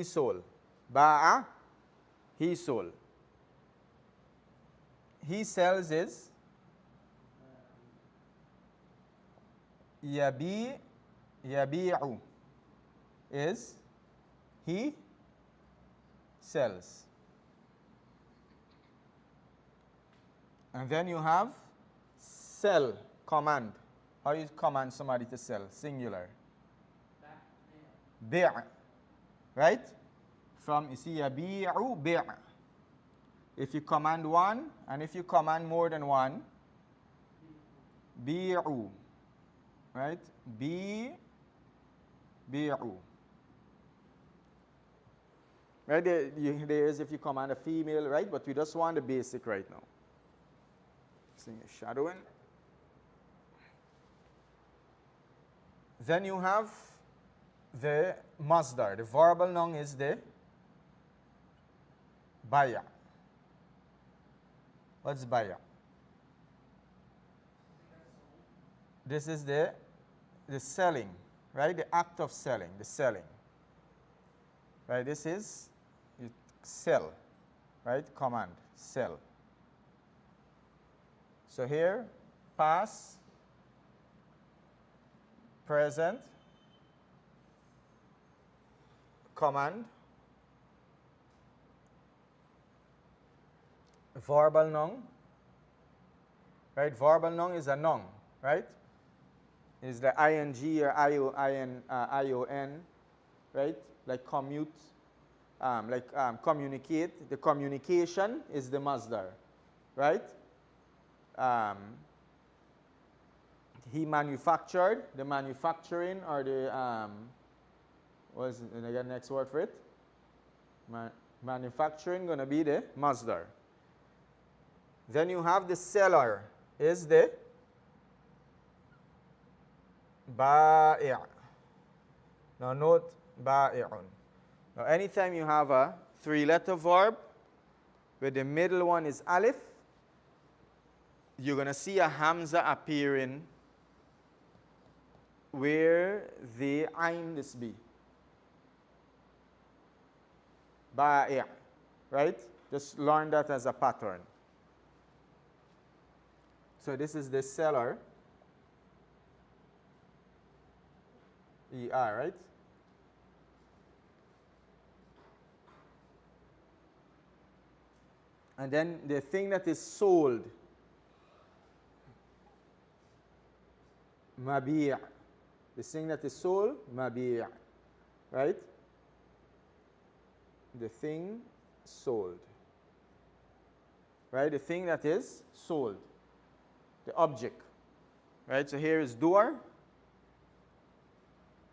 sold. Ba'a, he sold. He sells is yabi'u is he sells. And then you have sell, command. How you command somebody to sell? Singular. Bi'. Right? From, you see, yabi'u bi'. If you command one, and if you command more than one, bi'u. Right? Bi'u. Right? There is if you command a female, right? But we just want the basic right now. Seeing a shadowing. Then you have the masdar. The verbal noun is the baya. What's baya? This is the selling, right? The act of selling, the selling. Right? This is you sell, right? Command, sell. So here, past, present, command, verbal noun, right? Verbal noun is a noun, right? Is the ing or ion, right? Like commute, communicate. The communication is the masdar, right? He manufactured, the manufacturing, or the what is it? And I got the next word for it. Manufacturing gonna be the masdar. Then you have the seller is the ba'i'. Now note ba'i'un. Now anytime you have a three-letter verb where the middle one is alif, you're going to see a hamza appearing where the ayn is be. Ba'i', right? Just learn that as a pattern. So this is the seller. ER, right? And then the thing that is sold. Mabi'. The thing that is sold, mabi'. Right? The thing sold. Right? The thing that is sold. The object. Right? So here is door.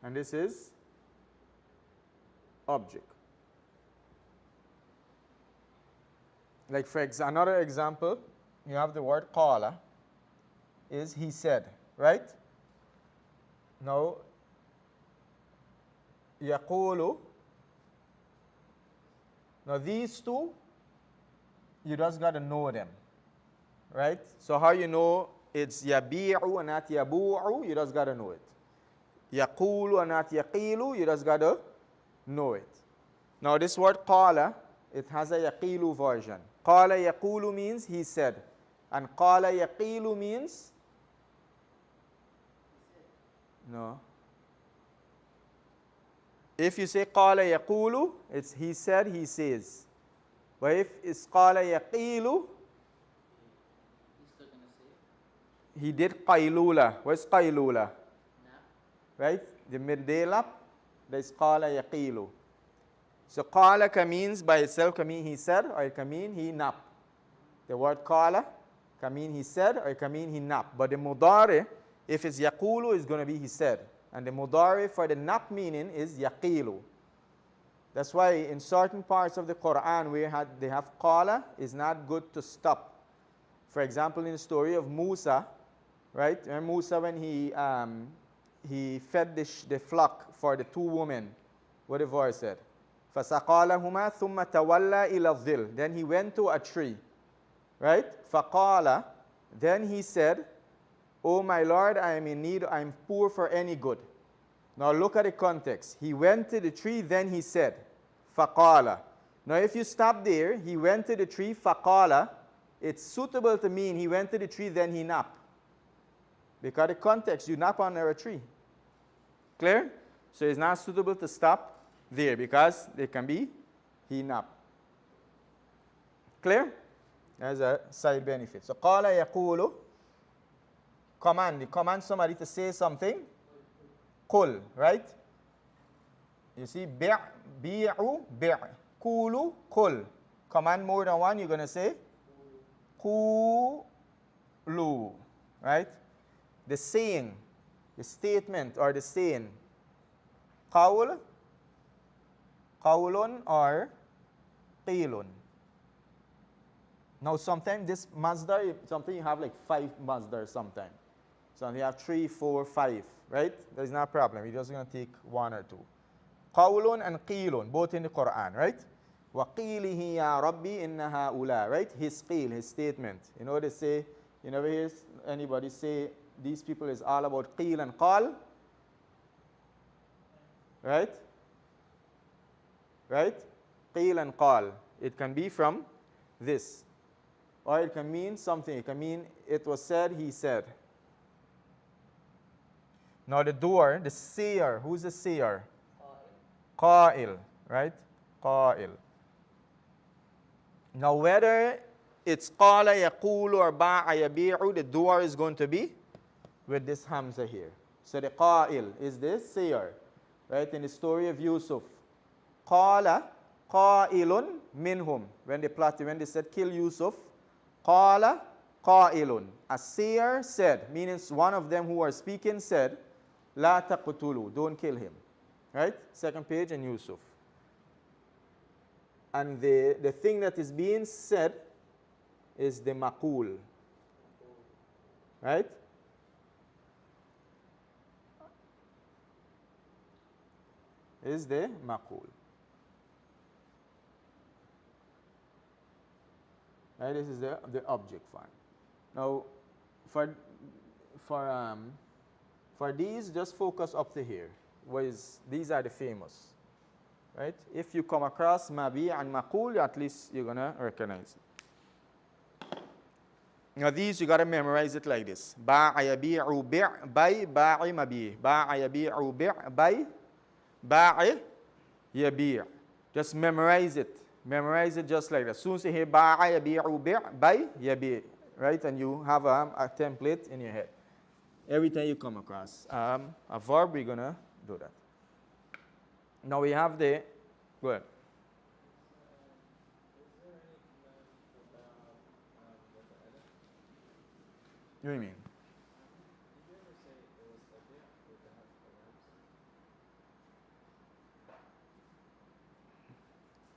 And this is object. Like for another example, you have the word qala, is he said, right? Now, yaqulu. Now these two, you just got to know them, right? So how you know it's yabi'u and not yabu'u, you just got to know it. Yaqulu and not yaqilu, you just got to know it. Now this word qala, it has a yaqilu version. Qala yaqulu means he said. And qala yaqilu means? No. If you say qala yaqulu, it's he said, he says. But if it's qala yaqilu, he did qaylula. What's qaylula? Right? The midday lap, that's qala yaqilu. So qala can means by itself can mean he said, or it can mean he napped. The word qala can mean he said, or it can mean he napped. But the mudari, if it's yaqulu, is going to be he said. And the mudari for the nap meaning is yaqilu. That's why in certain parts of the Quran where they have qala, it's not good to stop. For example, in the story of Musa, right? Remember Musa when he fed the flock for the two women. What the verse said? فَسَقَالَهُمَا ثُمَّ تَوَلَّى إِلَى الظِّلِّ. Then he went to a tree. Right? فَقَالَ. Then he said, "Oh my Lord, I am in need, I am poor for any good." Now look at the context. He went to the tree, then he said, فَقَالَ. Now if you stop there, he went to the tree, فَقَالَ. It's suitable to mean he went to the tree, then he napped. Because the context, you nap under a tree. Clear? So it's not suitable to stop there because they can be he napped. Clear? as a side benefit. So qala yaqulu, command. You command somebody to say something. Qul, right? You see, bi'u, bi'. Qulu, qul. Command more than one, you're going to say qulu, right? The saying, the statement or the saying. Qawl, qawlun or qilun. Now sometimes this masdar, something you have like 5 masdar sometimes. So you have 3, 4, 5, right? There's not a problem. You're just going to take 1 or 2. Qawlun and qilun, both in the Quran, right? وَقِيلِهِ يَا رَبِّي إِنَّ هَؤُلَاءِ, right? His qeel, his statement. You know they say, you never hear anybody say, these people is all about qeel and qal, right? Right? Qeel and qal. It can be from this. Or it can mean something. It can mean it was said, he said. Now the doer, the seer, who's the seer? Qa'il, right? Qa'il. Now whether it's qala yaqulu or ba'a yabi'u, the doer is going to be with this hamza here. So the qa'il is the seer, right? In the story of Yusuf. Qala qa'ilun minhum. When they said kill Yusuf, qala qa'ilun. A seer said, meaning one of them who are speaking said, la taqtulu, don't kill him. Right? Second page in Yusuf. And the thing that is being said is the maqul. Right? Is the maqul. Right? This is the object form. Now, for these, just focus up to here. These are the famous. Right? If you come across mabi and maqul, at least you're going to recognize it. Now these, you got to memorize it like this. Ba'a yabi'u bi' bay ba'i mabi. Ba'a yabi'u bi' bay ba'i yabi'. Just memorize it. Memorize it just like that. As soon as you hear ba'a yabi'u bi' bay yabi', right? And you have a template in your head. Every time you come across a verb, we're going to do that. Now we have the, go ahead. What do you mean?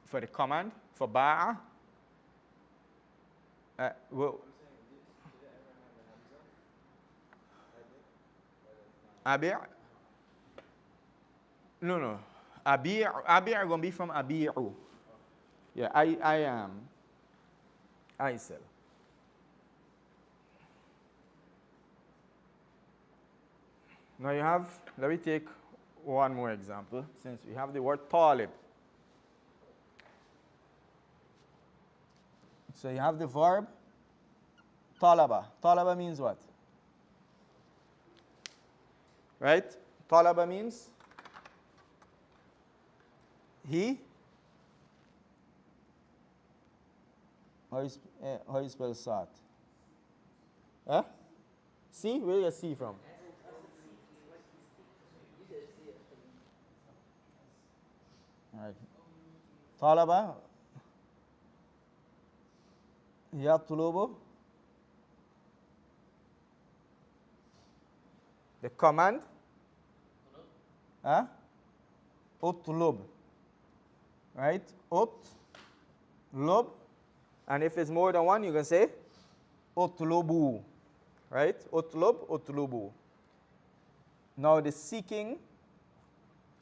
For the command, for ba'a, well, abi'? No. Abi' are going to be from abi'u. Yeah, I am. I sell. Now you have, let me take one more example, since we have the word talib. So you have the verb talaba. Talaba means what? Right? Talaba means he. How you spell sat? Huh? See? Where do you see from? All right. Talaba. Yatlubu. The command. Huh? Utlub. Right? Utlub. And if it's more than one, you can say utlubu. Right? Utlub, utlubu. Now the seeking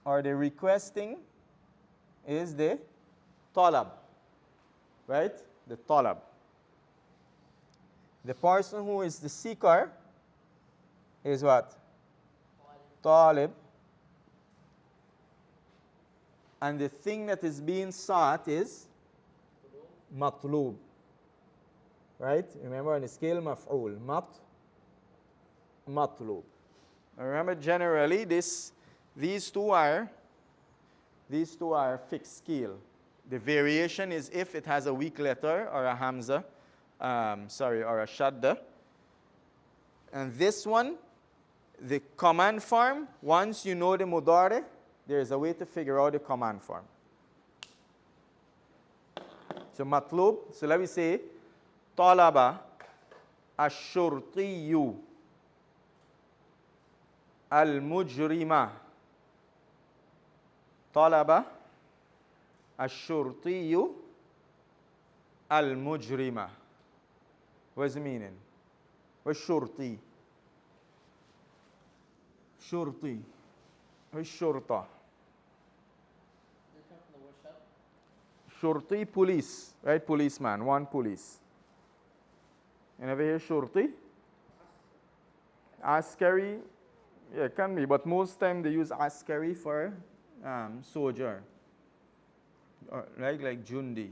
or the requesting is the talab. Right? The talab. The person who is the seeker is what? Talib. And the thing that is being sought is matlub. Right? Remember on the scale maf'ul. Matlub. Remember generally these two are fixed scale. The variation is if it has a weak letter or a hamza or a shadda. And this one, the command form, once you know the mudari, there's a way to figure out the command form. So matlub, so let me say, talaba ash-shurtiyu al-mujrima. Talaba ash-shurtiyu al-mujrima. What's the meaning? What's shurti? Shurti. What's shurta? Does it come from the word shut? Shurti, police, right? Policeman, one police. You never hear shurti? Askari, yeah, it can be, but most time they use askari for soldier, or like jundi.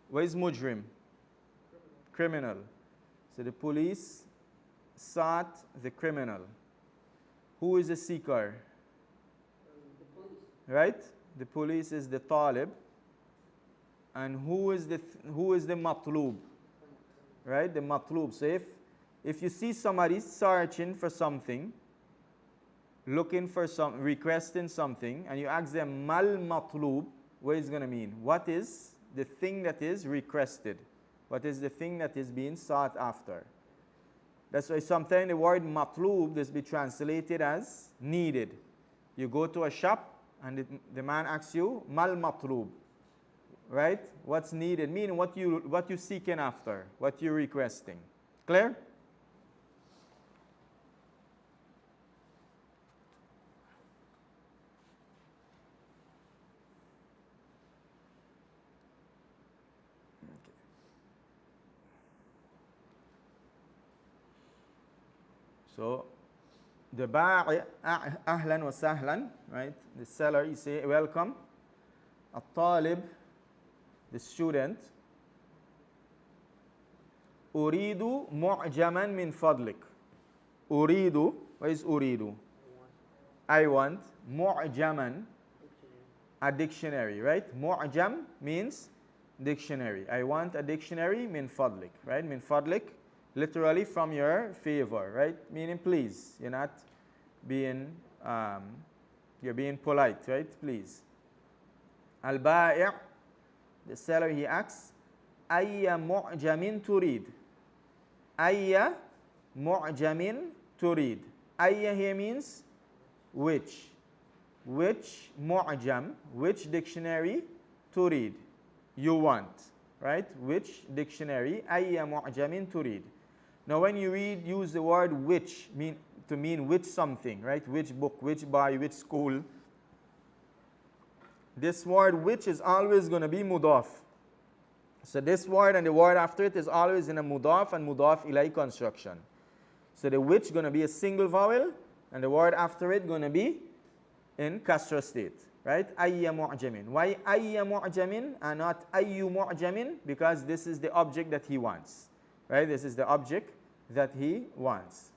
What is mujrim? Criminal. So the police sought the criminal. Who is the seeker? The police. Right? The police is the talib. And who is the matlub? Right? The matlub. So if you see somebody searching for something, looking for requesting something, and you ask them mal matlub, what is it going to mean? What is the thing that is requested? What is the thing that is being sought after? That's why sometimes the word matlub does be translated as needed. You go to a shop and the man asks you mal matlub, right? What's needed? Meaning what you seeking after, what you're requesting. Clear? So, the ba'i, ahlan wa sahlan, right? The seller, you say, welcome. At-talib, the student. Uridu mu'jaman min fadlik. Uridu, what is uridu? I want. Mu'jaman, a dictionary, right? Mu'jam means dictionary. I want a dictionary min fadlik, right? Min fadlik, literally from your favor, right? Meaning please. You're not being, you're being polite, right? Please. Al-ba'i', the seller, he asks, ayya mu'jamin turid. Ayya mu'jamin turid. Ayya here means which. Which mu'jam, which dictionary turid you want, right? Which dictionary, ayya mu'jamin turid. Now when you use the word which to mean which something, right? Which book, which boy, which school. This word which is always going to be mudaf. So this word and the word after it is always in a mudaf and mudaf ilay construction. So the which going to be a single vowel and the word after it going to be in kasra state, right? Ayya mu'jamin. Why ayya mu'jamin and not ayyu mu'jamin? Because this is the object that he wants. Right? This is the object that he wants.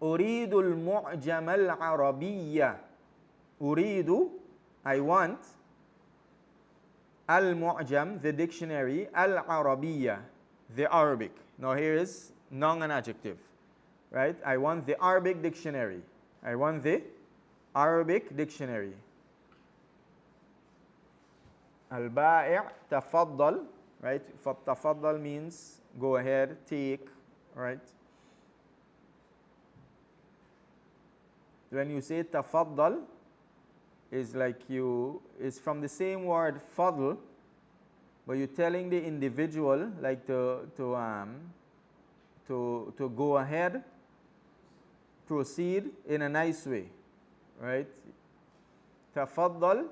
أريد المعجم العربية. أريد, I want. Al-mu'jam, the dictionary. Al-arabiyya, the Arabic. Now here is noun and adjective. Right? I want the Arabic dictionary. I want the Arabic dictionary. Al-ba'i' tafaddal. Right? Tafaddal means go ahead, take, right? When you say tafaddal, is like is from the same word fadl, but you're telling the individual like to go ahead, proceed in a nice way, right? Tafaddal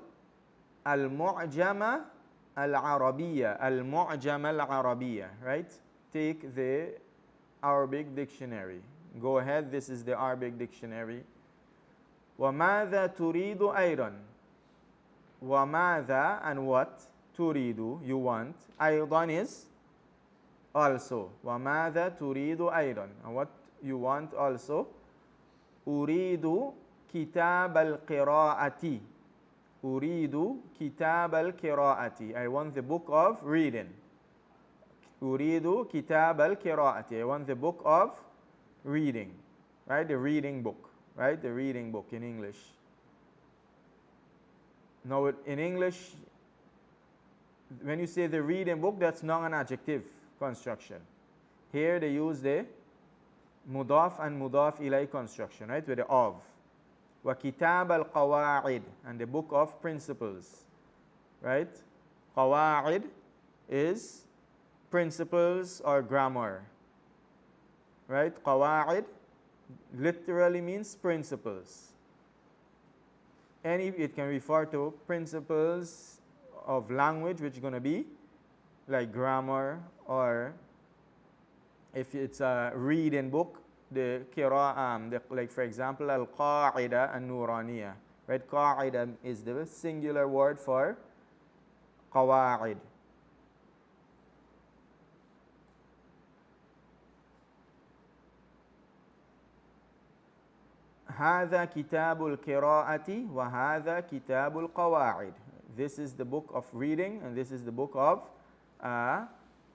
al-mu'jama al-arabiyya, al-mu'jama al-arabiyya, right? Take the Arabic dictionary. Go ahead, this is the Arabic dictionary. وَمَاذَا تُرِيدُ أَيْضًا. وَمَاذَا and what? تُرِيدُ, you want. أيضًا is also. وَمَاذَا تُرِيدُ أَيضًا. And what you want also. أُرِيدُ كِتَابَ الْقِرَاءَةِ. أُرِيدُ كِتَابَ الْقِرَاءَةِ. I want the book of reading. أريد كتاب القراءة. I want the book of reading. Right? The reading book. Right? The reading book in English. Now in English, when you say the reading book, that's not an adjective construction. Here they use the mudaf and mudaf ilay construction, right? With the of. وَكِتَابَ الْقَوَاعِدِ, and the book of principles. Right? Qawa'id is principles or grammar. Right? Qawa'id literally means principles. It can refer to principles of language, which is going to be like grammar, or if it's a reading book, the qira'ah, like for example, al-qa'ida an-nuraniyah. Right? Qa'ida is the singular word for qawa'id. هذا كتاب القراءة وهذا كتاب القواعد. This is the book of reading and this is the book of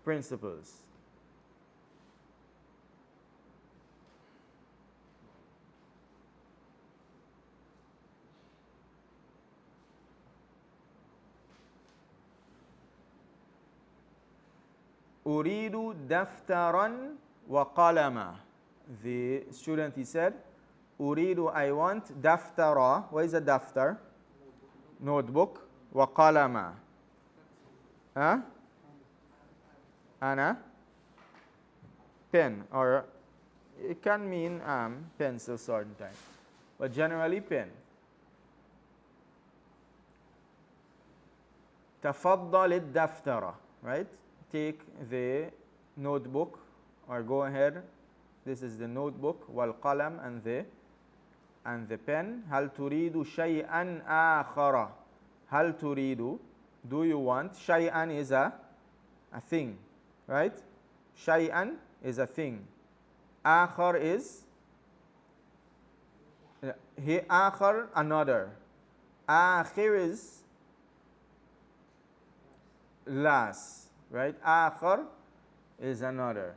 principles. أريد دفترا وقلما. The student, he said, أريد, I want daftara. What is a daftar? Notebook. وقلما. Huh? Anna? Pen, or it can mean pencil certain time, but generally pen. تفضل الدفتر. Right? Take the notebook, or go ahead. This is the notebook, والقلم, and the pen. هل تريد شيئا آخر. هل تريد, do you want. شيئا is a thing, right? شيئا is a thing. آخر is آخر, another. آخر is last, right? آخر is another.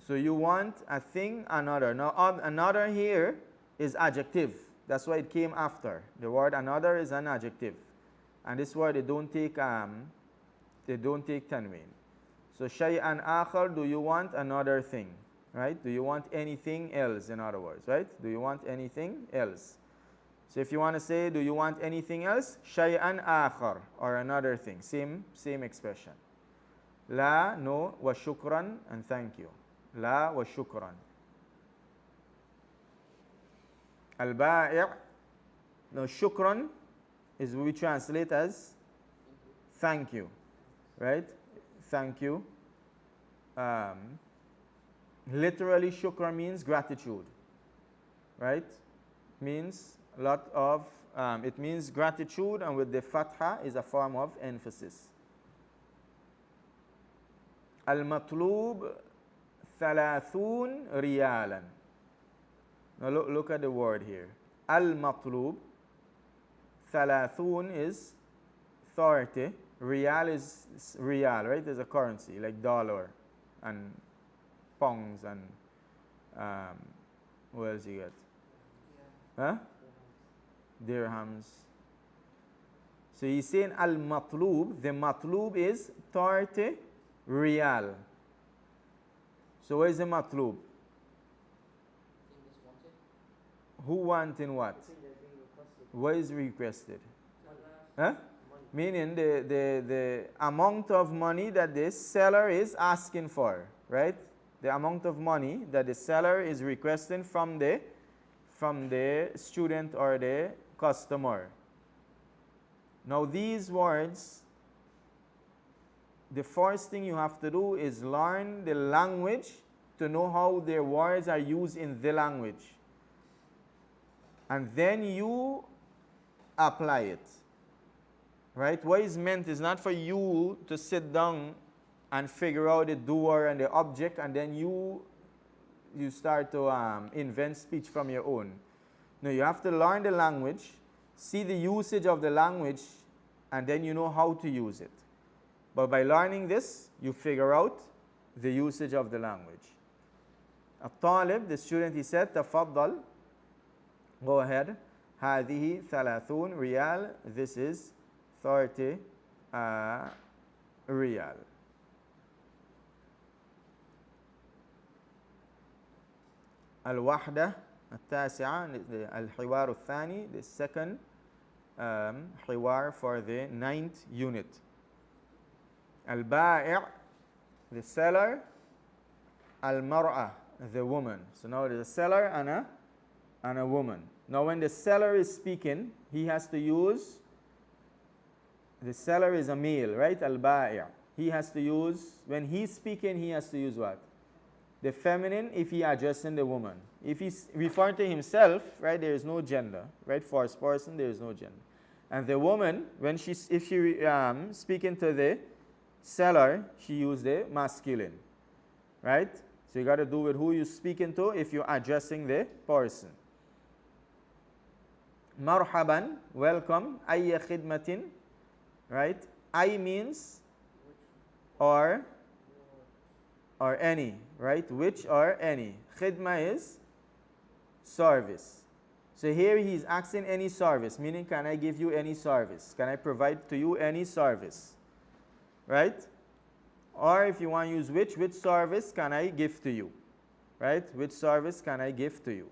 So you want a thing, another. Now another here is adjective. That's why it came after. The word another is an adjective. And this word they don't take tanween. So shay'an akhar, do you want another thing? Right? Do you want anything else, in other words, right? Do you want anything else? So if you want to say, do you want anything else? Shay'an akhar, or another thing. Same expression. La, no, wa shukran, and thank you. La wa shukran. Al-ba'i'. Now shukran is what we translate as thank you. Right? Thank you. Literally shukran means gratitude. Right? Means a lot of, it means gratitude, and with the fatha is a form of emphasis. Al-matlub 30 riyalan. Now look at the word here. Al-matlub 30 is 30. Riyal is riyal, right? There's a currency like dollar and pounds and what else you get? Huh? Dirhams. So he's saying al-matlub, the matlub is 30 riyal. So what is the matlub? Who wanting what? What is requested? Huh? Meaning the amount of money that the seller is asking for, right? The amount of money that the seller is requesting from the student or the customer. Now these words, the first thing you have to do is learn the language to know how their words are used in the language. And then you apply it. Right? What is meant is not for you to sit down and figure out the doer and the object, and then you start to invent speech from your own. No, you have to learn the language, see the usage of the language, and then you know how to use it. But by learning this, you figure out the usage of the language. الطالب, the student, he said, تفضل, go ahead. هذه 30 ريال, this is 30 ريال. الوحدة التاسعة, الحوار الثاني, the second حوار for the 9th unit. البائع, the seller. المرأة, the woman. So now there's a seller and a woman. Now when the seller is speaking, he has to use, the seller is a male, right? البائع. He has to use, when he's speaking, he has to use what? The feminine if he addressing the woman. If he's referring to himself, right, there is no gender, right? First person, there is no gender. And the woman, when if she speaking to the seller, she use the masculine, right? So you got to do with who you're speaking to if you're addressing the person. Marhaban, welcome. Ayya khidmatin, right? Ay means or any, right? Which or any. Khidma is service. So here he's asking any service, meaning can I give you any service? Can I provide to you any service? Right? Or if you want to use which service can I give to you? Right? Which service can I give to you?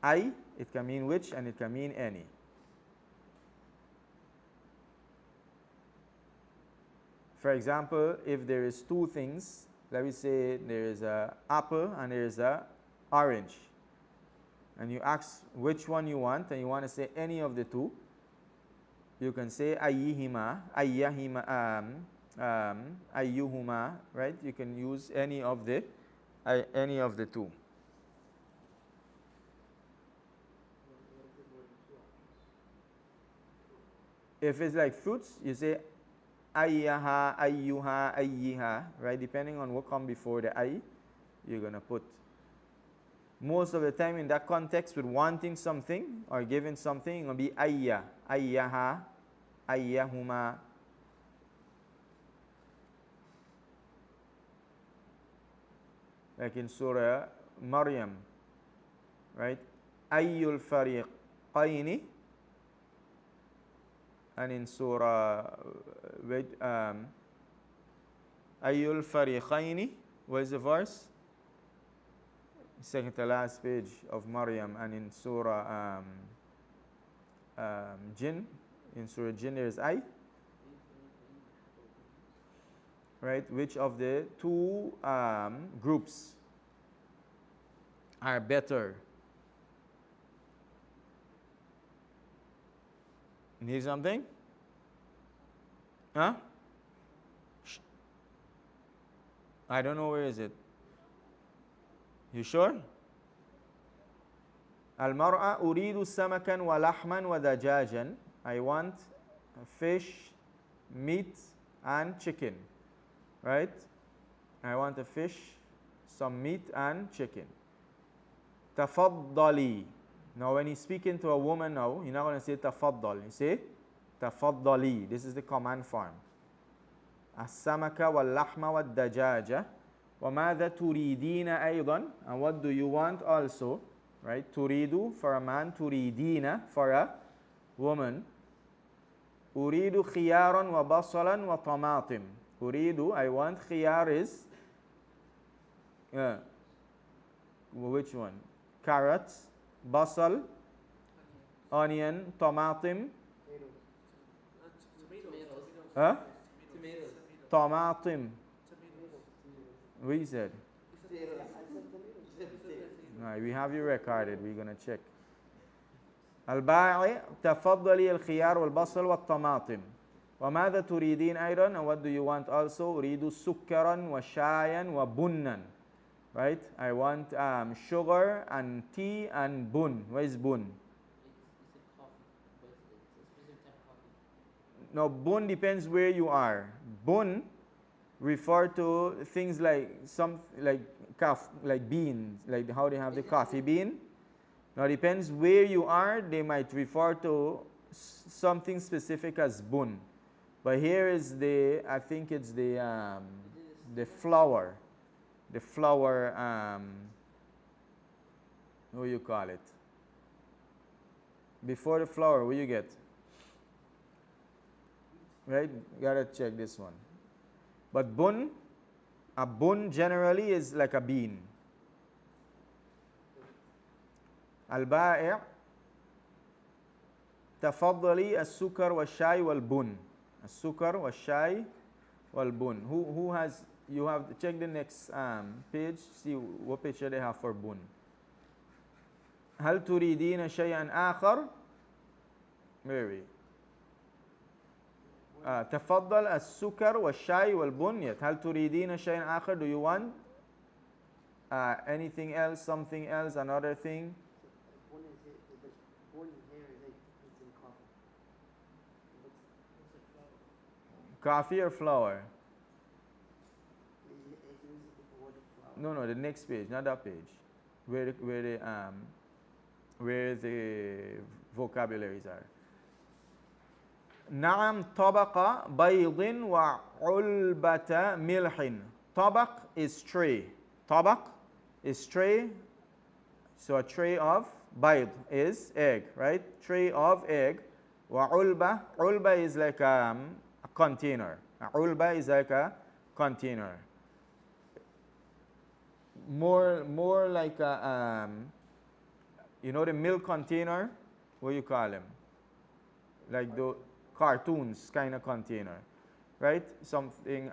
I, it can mean which and it can mean any. For example, if there is two things, let me say there is an apple and there is an orange, and you ask which one you want and you want to say any of the two, you can say ayyihima, ayyuhuma, right? You can use any of the two. If it's like fruits, you say ayyaha, ayyuha, ayyiha, right? Depending on what comes before the ay, you're going to put. Most of the time in that context with wanting something or giving something, it's going to be ayya, ayyaha, ayyahuma. Like in Surah Maryam, right? Ayyul fariqayni. And in Surah Ayyul fariqayni, what is the verse? Second to last page of Maryam. And in Surah Jinn, in Surah Jinn there is ay, right? Which of the two groups are better? Need something? Huh? I don't know, where is it? You sure? المرأة أريد سمكا ولحما ودجاجا. I want fish, meat and chicken. Right? I want a fish, some meat and chicken. تفضلي. Now when he's speaking to a woman now, you're not going to say tafaddal. You say tafaddali. This is the command form. As-samaka wal-lahma wal-dajaja. وَمَاذَا تُرِيدِينَ أَيْضًا. And what do you want also? Right? Turidu for a man. Turidina for a woman. Uridu khiyaran wa basalan wa tamatim. Uridu, I want. Khiyar is which one? Carrots. Basal, onion, tomatim. Huh? Tomatim. What you said? No, we have you recorded. We're going to check. البائع تفضلي الخيار والبصل والطماطم. وماذا تريدين أيضا? And what do you want also? أريد سكرا وشايا وبنا. Right? I want sugar and tea and bun. What is bun? It's a coffee, but it's a specific type of coffee. No, bun depends where you are. Bun refer to things like like beans, like how they have the coffee bean. Now depends where you are. They might refer to something specific as bun. But here is the, I think it's the flower. The flower, what do you call it? Before the flower, what you get? Right? Gotta check this one. But bun, a bun generally is like a bean. البائع تفضلي السكر والشاي والبن. السكر والشاي والبن. Who has, you have to check the next page, see what picture they have for bun. هل تريدين شيئا آخر؟ Mary. تفضل السكر والشاي والبن. هل تريدين شيئا آخر? Do you want anything else, something else, another thing? One is it, but one here is like it's in coffee. What's it flower? Coffee or flour? It uses the word flower. No, no, the next page, not that page. Where the vocabularies are. نعم طبق بيض وعلبة ملح. طبق is tray. طبق is tray. So a tray of بيض is egg, right? Tray of egg. وعلبة, علبة is like a container. علبة is like a container. More like a, you know the milk container? What do you call them? Like the cartoons kind of container, right? Something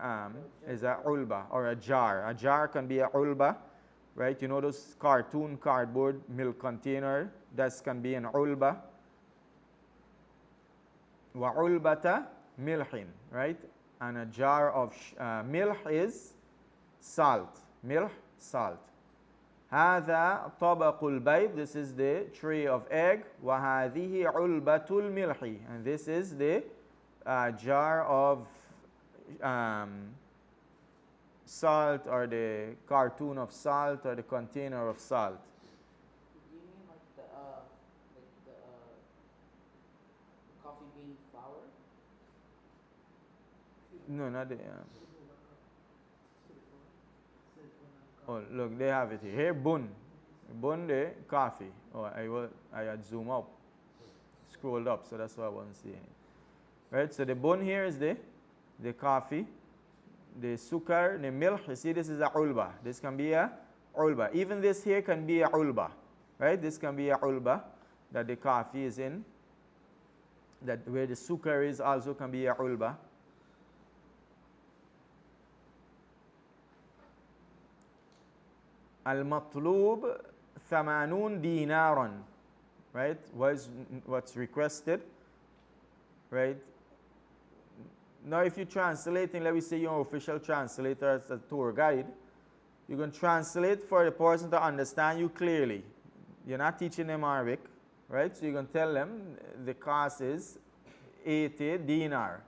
is a ulba or a jar. A jar can be a ulba, right? You know those cartoon cardboard milk container? That can be an ulba. Wa ulbata milhin, right? And a jar of milk is salt. Milk, salt. هذا طبق البيض. This is the tray of egg. وهذه علبة الملح. And this is the jar of salt, or the cartoon of salt, or the container of salt. Do you mean like the coffee bean flour? No, not the. Oh, look, they have it here. Here, bun. Bun, the coffee. Oh, I had zoom up, scrolled up, so that's why I wasn't seeing it. Right, so the bun here is the coffee, the sukar, the milk. You see, this is a ulba. This can be a ulba. Even this here can be a ulba. Right, this can be a ulba that the coffee is in. That where the sukar is also can be a ulba. المطلوب 80 دينارا, right? What's requested, right? Now if you're translating, let me say you're an official translator as a tour guide, you can translate for the person to understand you clearly. You're not teaching them Arabic, right? So you can tell them the cost is 80 dinar.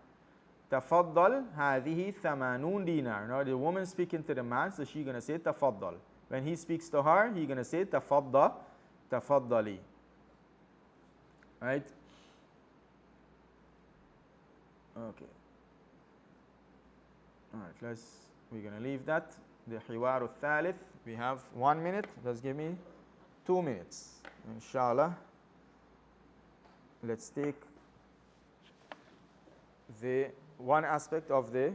تفضل هذه 80 dinar. Now the woman speaking to the man, so she's going to say تفضل. When he speaks to her, he's going to say تفضل, تفضلي. Right? Okay. All right, we're going to leave that. The حوار الثالث, we have 1 minute. Just give me 2 minutes. Inshallah. Let's take the one aspect of the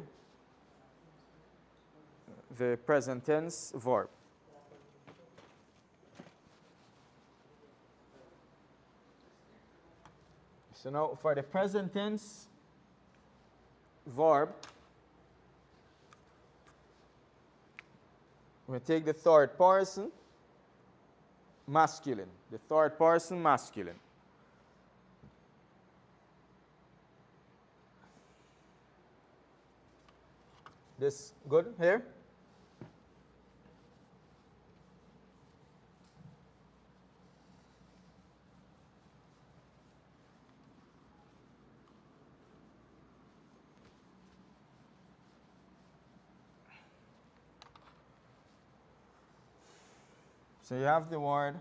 present tense verb. So now for the present tense verb, we take the third person masculine. The third person masculine. This good here? So you have the word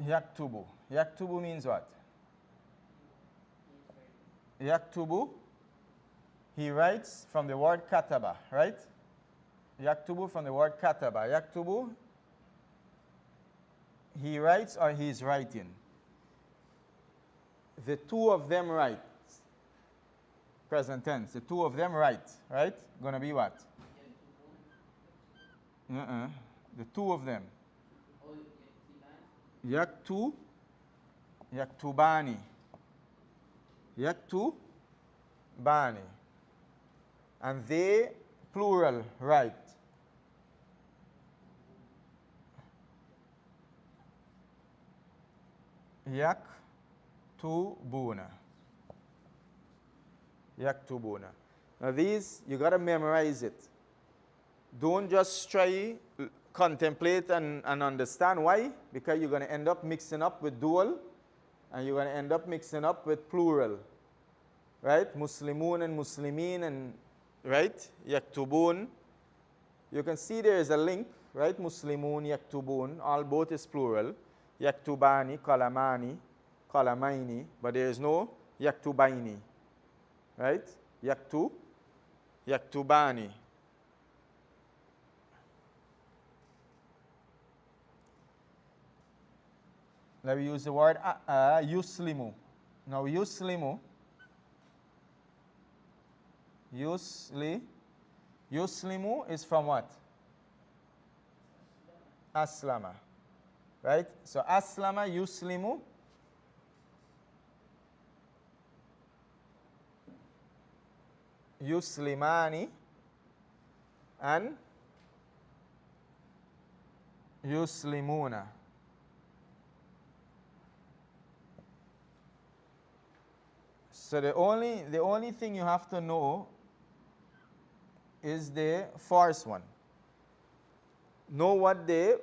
Yaktubu. Yaktubu means what? Yaktubu, he writes from the word kataba, right? Yaktubu from the word kataba. Yaktubu, he writes or he is writing. The two of them write. Present tense. The two of them write, right? Gonna be what? The two of them. Yaktu, yaktubani. Yaktubani. And they, plural, write. Yaktubuna. Yaktubuna. Now these, you got to memorize it. Don't just try contemplate and understand. Why? Because you're going to end up mixing up with dual and you're going to end up mixing up with plural. Right? Muslimun and Muslimin and, right? Yaktubun. You can see there is a link, right? Muslimun, Yaktubun, all both is plural. Yaktubani, Kalamani, Kalamaini, but there is no Yaktubaini. Right? Yaktubani. Now we use the word yuslimu. Now yuslimu, yuslimu is from what? Aslama. Right? So aslama, yuslimu. Yuslimani and yuslimuna. So the only thing you have to know is the first one. Know what the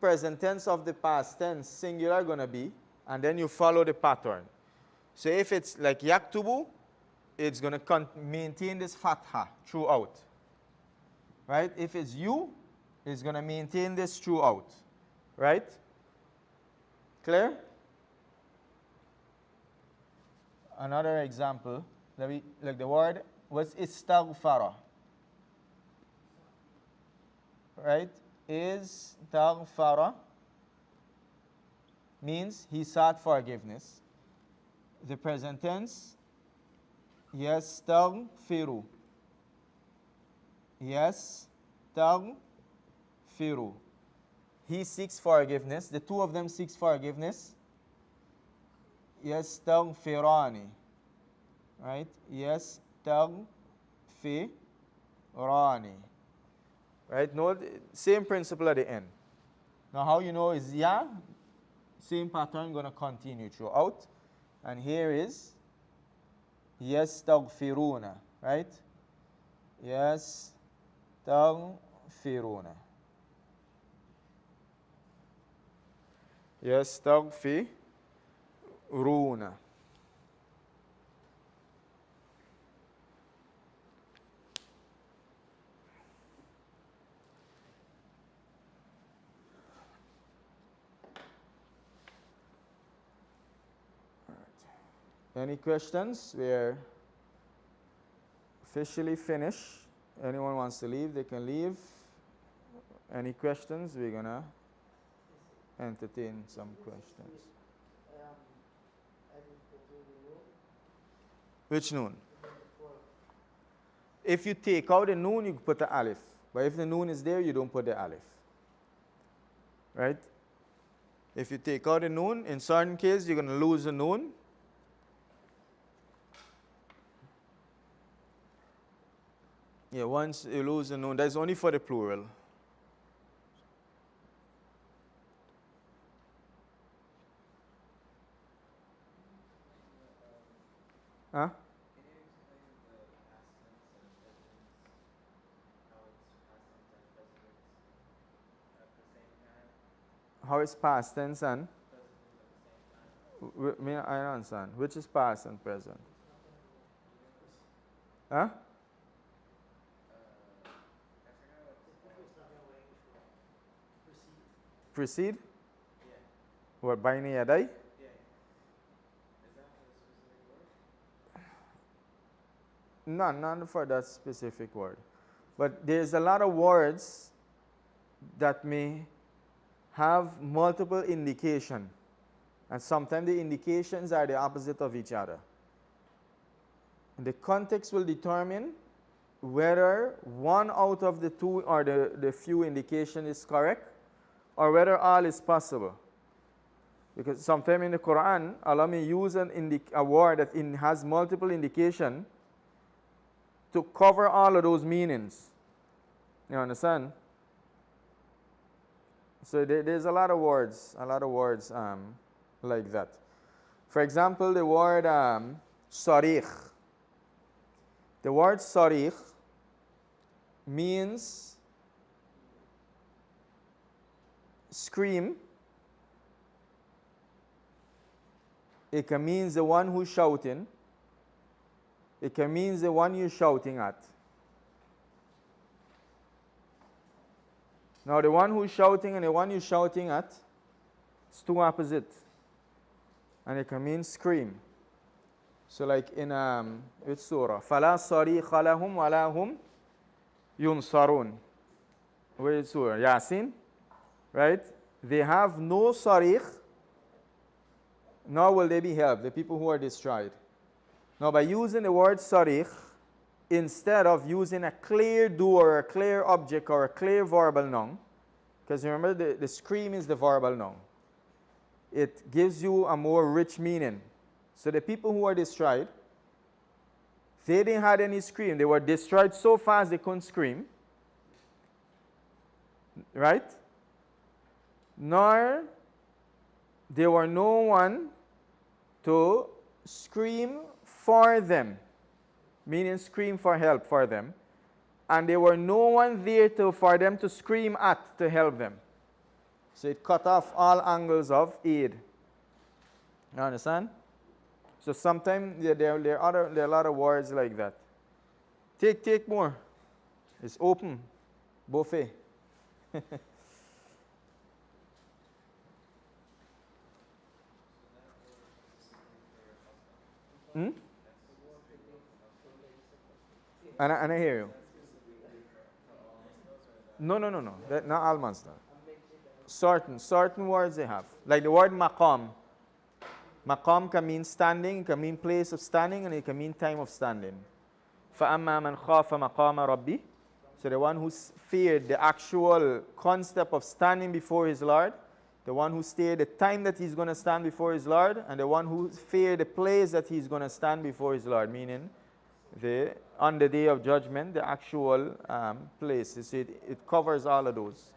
present tense of the past tense singular going to be, and then you follow the pattern. So if it's like yaktubu, it's going to maintain this fatha throughout. Right? If it's you, it's going to maintain this throughout. Right? Clear? Another example, like the word was istaghfara. Right? Istaghfara means he sought forgiveness. The present tense, yastaghfiru. Yastaghfiru. He seeks forgiveness. The two of them seeks forgiveness. Yastaghfirani. Right? Yastaghfirani. Right? No, same principle at the end. Now how you know is ya? Same pattern going to continue throughout. And here is yastaghfiruna. Right? Yastaghfiruna. Yastaghfiruna. Any questions? We're officially finished. Anyone wants to leave, they can leave. Any questions? We're going to entertain some questions. Which noon? If you take out the noon, you put the alif. But if the noon is there, you don't put the alif. Right? If you take out the noon, in certain cases, you're going to lose the noon. Yeah, once you lose the noon, that's only for the plural. Huh? How is past tense and? I understand. Which is past and present? Huh? Precede? What, bayna yaday? None for that specific word. But there's a lot of words that may have multiple indication. And sometimes the indications are the opposite of each other. And the context will determine whether one out of the two or the few indication is correct or whether all is possible. Because sometimes in the Quran, Allah may use a word that has multiple indication to cover all of those meanings. You understand? So there's a lot of words like that. For example, the word sarikh. The word sarikh means scream. It can mean the one who's shouting. It can mean the one you're shouting at. Now, the one who's shouting and the one you're shouting at, it's two opposite. And it can mean scream. So like in which surah? فَلَا صَرِيخَ لَهُمْ وَلَا هُمْ يُنصَرُونَ. Which surah? Yasin? Right? They have no sarikh, nor will they be helped, the people who are destroyed. Now, by using the word sarikh, instead of using a clear doer, a clear object, or a clear verbal noun, because remember the scream is the verbal noun, it gives you a more rich meaning. So the people who are destroyed, they didn't have any scream. They were destroyed so fast they couldn't scream. Right? Nor there were no one to scream for them, meaning scream for help for them. And there were no one there for them to scream at to help them. So it cut off all angles of aid. You understand? So sometimes there are a lot of words like that. Take more. It's open. Buffet. Hmm? And I hear you. No. Not all masdar. Certain words they have. Like the word maqam. Maqam can mean standing, it can mean place of standing, and it can mean time of standing. فَأَمَّا مَنْ خَافَ مَقَامَ رَبِّهِ. So the one who feared the actual concept of standing before his Lord, the one who feared the time that he's going to stand before his Lord, and the one who feared the place that he's going to stand before his Lord, meaning on the day of judgment, the actual place. You see, it covers all of those.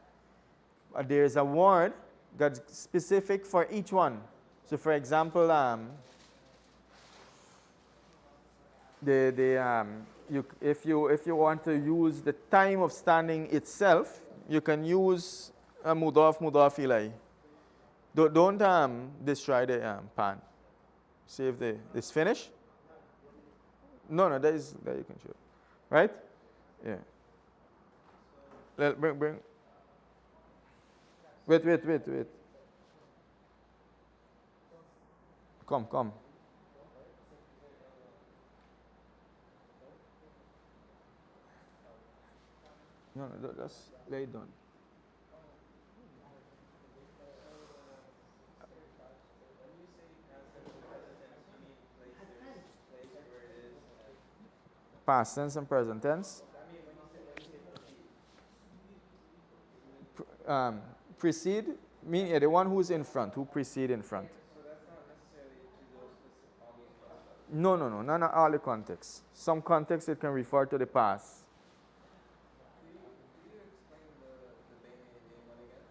There's a word that's specific for each one. So, for example, if you want to use the time of standing itself, you can use a mudaf ilay. Don't destroy the pan. See if it's finished. No, that you can show. Right? Yeah. Bring. Wait. Come. No, just lay it down. Past tense and present tense. Precede, meaning the one who's in front, who precede in front. No, not all the contexts. Some contexts it can refer to the past. Could you explain the Bayna Yadayn one again?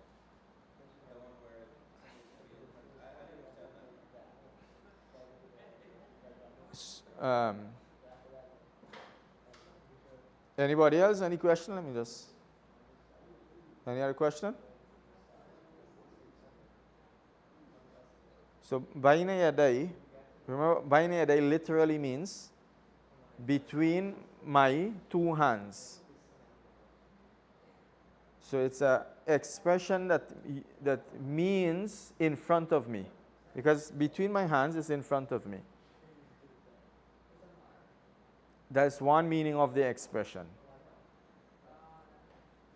The one where I didn't understand that. Anybody else? Any question? Let me just. Any other question? So, Bayna Yaday, remember, Bayna Yaday literally means between my two hands. So it's a expression that means in front of me, because between my hands is in front of me. That's one meaning of the expression.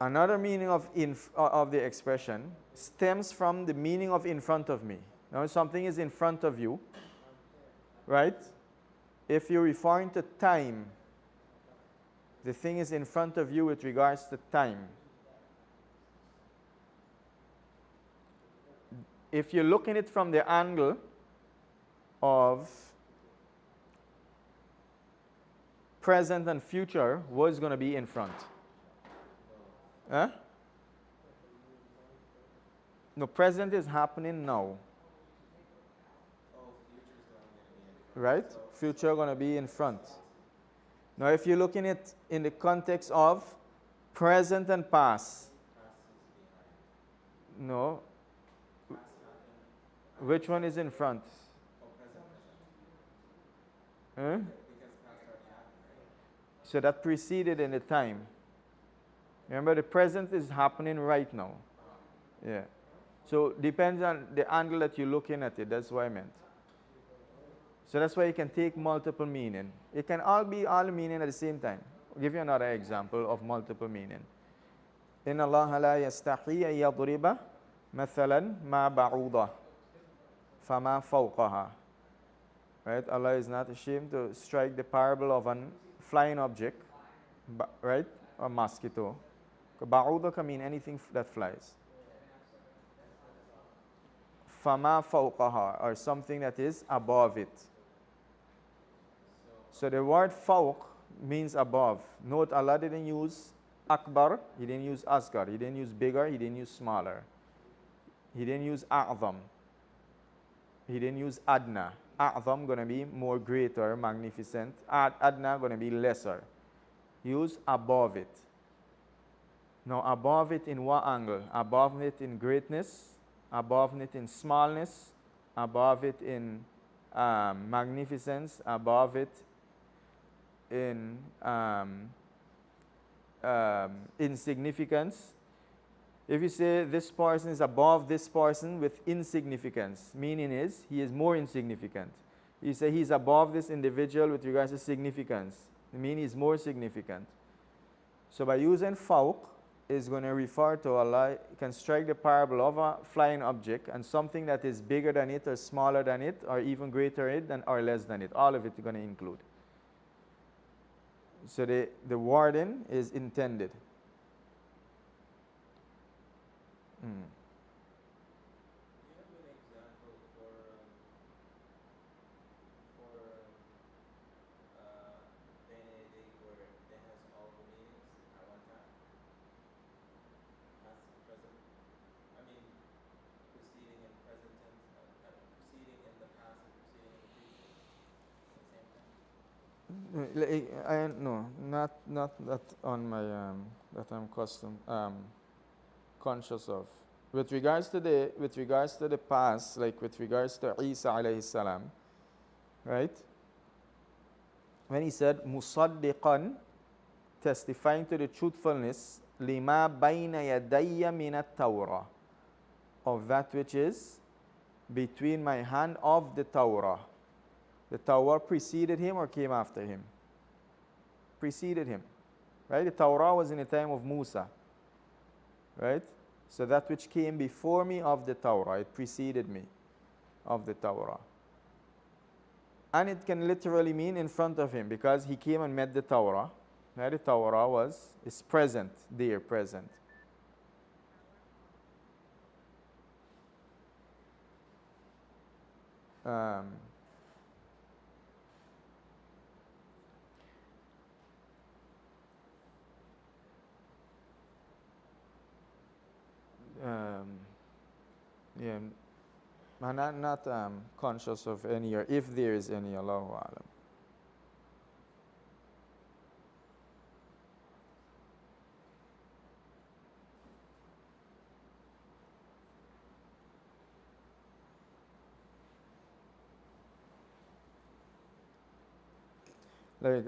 Another meaning of the expression stems from the meaning of in front of me. Now, if something is in front of you, right? If you're referring to time, the thing is in front of you with regards to time. If you're looking at it from the angle of present and future, what is going to be in front? Huh? No, present is happening now. Oh, future's going to be in front. Right? So Future going to be in front. Now, if you're looking at it in the context of present and past, past is behind. no, Past happened. which one is in front? Oh, present. Huh? Because past already happened, right? So that preceded in the time. Remember, the present is happening right now. Yeah. So depends on the angle that you're looking at it. That's what I meant. So that's why you can take multiple meaning. It can all be all meaning at the same time. I'll give you another example of multiple meaning. إن الله لا يستحي أن يضرب مثلا ما بعوضة فما فوقها. Right? Allah is not ashamed to strike the parable of a flying object, right? A mosquito. Ba'uda can mean anything that flies. Fama fawqaha, or something that is above it. So the word fawq means above. Note, Allah didn't use akbar, He didn't use asgar, He didn't use bigger, He didn't use smaller. He didn't use a'zam. He didn't use adna. A'zam going to be more greater, magnificent. Adna going to be lesser. He used above it. Now, above it in what angle? Above it in greatness, above it in smallness, above it in magnificence, above it in insignificance. If you say this person is above this person with insignificance, meaning is he is more insignificant. You say he's above this individual with regards to significance, meaning he's more significant. So by using fawq is going to refer to Allah, you can strike the parable of a flying object and something that is bigger than it or smaller than it or even greater than or less than it. All of it is going to include. So the wording is intended. Do you have an example for Benedict where it has all the meanings at one time? Past, present. I mean, proceeding in present tense, proceeding in the past and proceeding in the future at the same time. No, not that on my that I'm conscious of. With regards to the past, like with regards to Isa alayhi salam, right? When he said musaddiqan, testifying to the truthfulness, lima bayna yadayya min at-Tawrah, of that which is between my hand of the Torah. The Torah preceded him or came after him? Preceded him. Right? The Torah was in the time of Musa. Right? So that which came before me of the Torah, it preceded me of the Torah. And it can literally mean in front of him because he came and met the Torah. Right? The Torah is present, there, present. Yeah, I'm not conscious of any, or if there is any, Allahu Alam. Like,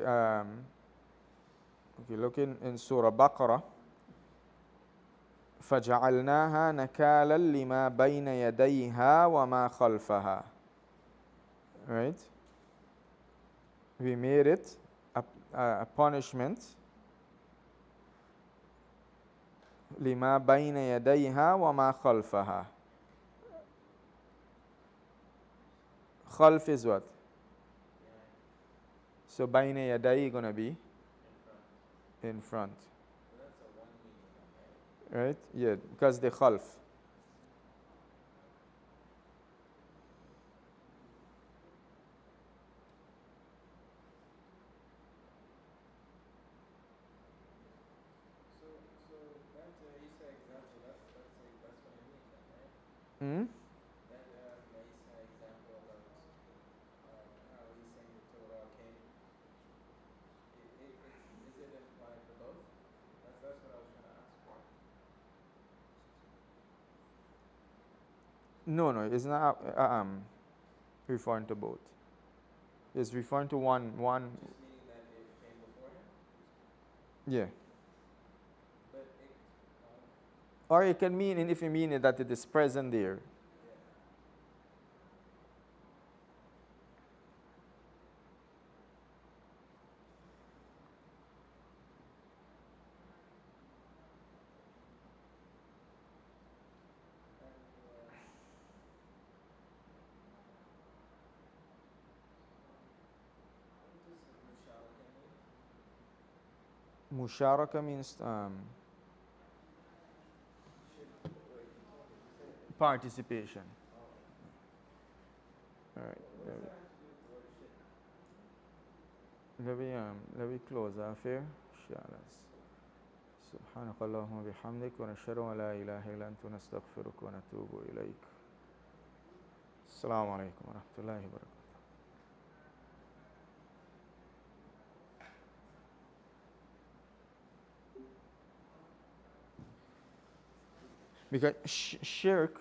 if you look in Surah Baqarah, فجعلناها نكالا لما بين يديها وما خلفها. Right? We made it a punishment لما بين يديها وما خلفها. Khalf is what? So بين يدي gonna be in front. So that's a one meaning, right? Right? Yeah, because the khalf. So that Isa example, that's what it means then, right? Hmm? That Isa example about how he's saying the Torah came. Is it implied for both? That's what I was trying to ask for. No, no, it's not referring to both. It's referring to one. Just meaning that it came before him? Yeah. But it, Or it can mean, if you mean it, that it is present there. yeah. And what does musharaka mean? Musharaka means participation. All right. Let me close off here. Inshallah. سبحانك اللهم وبحمدك ونشهد أن لا إله إلا أنت نستغفرك ونتوب إليك. السلام عليكم ورحمة الله وبركاته. Because shirk,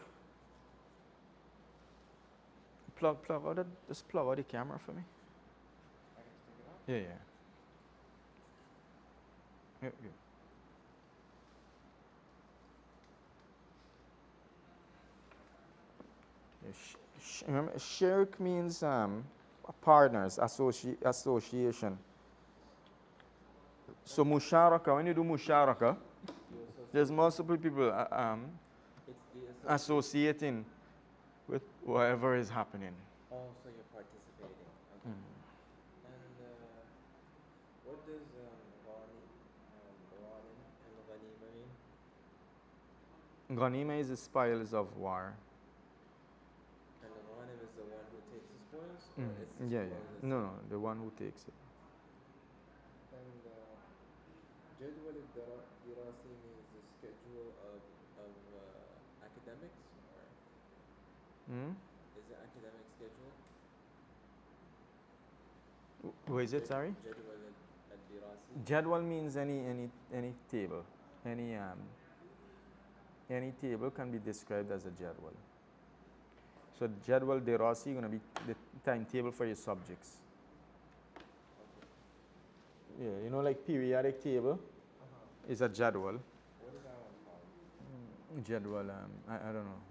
plug out that, just plug out the camera for me. I can just take it out? Yeah, yeah. Yeah, yeah. Remember, shirk means partners, association. So musharaka, when you do musharaka, there's multiple people It's the associating with whatever is happening. Oh, so you're participating. Okay. And what does ghanim and ghanima mean? Ghanima is the spoils of war. And the ghanim is the one who takes the spoils? Or it's the Yeah, spoils yeah. itself? No, the one who takes it. And jadwal al-dirasi means the schedule of academics? Or Hmm? is it academic schedule? Who is it, sorry? Jadwal al-dirasi? Jadwal means any table. Any table can be described as a jadwal. So jadwal dirasi going to be the timetable for your subjects. Yeah, you know, like periodic table is a jadwal. What is that one called? Jadwal, I don't know.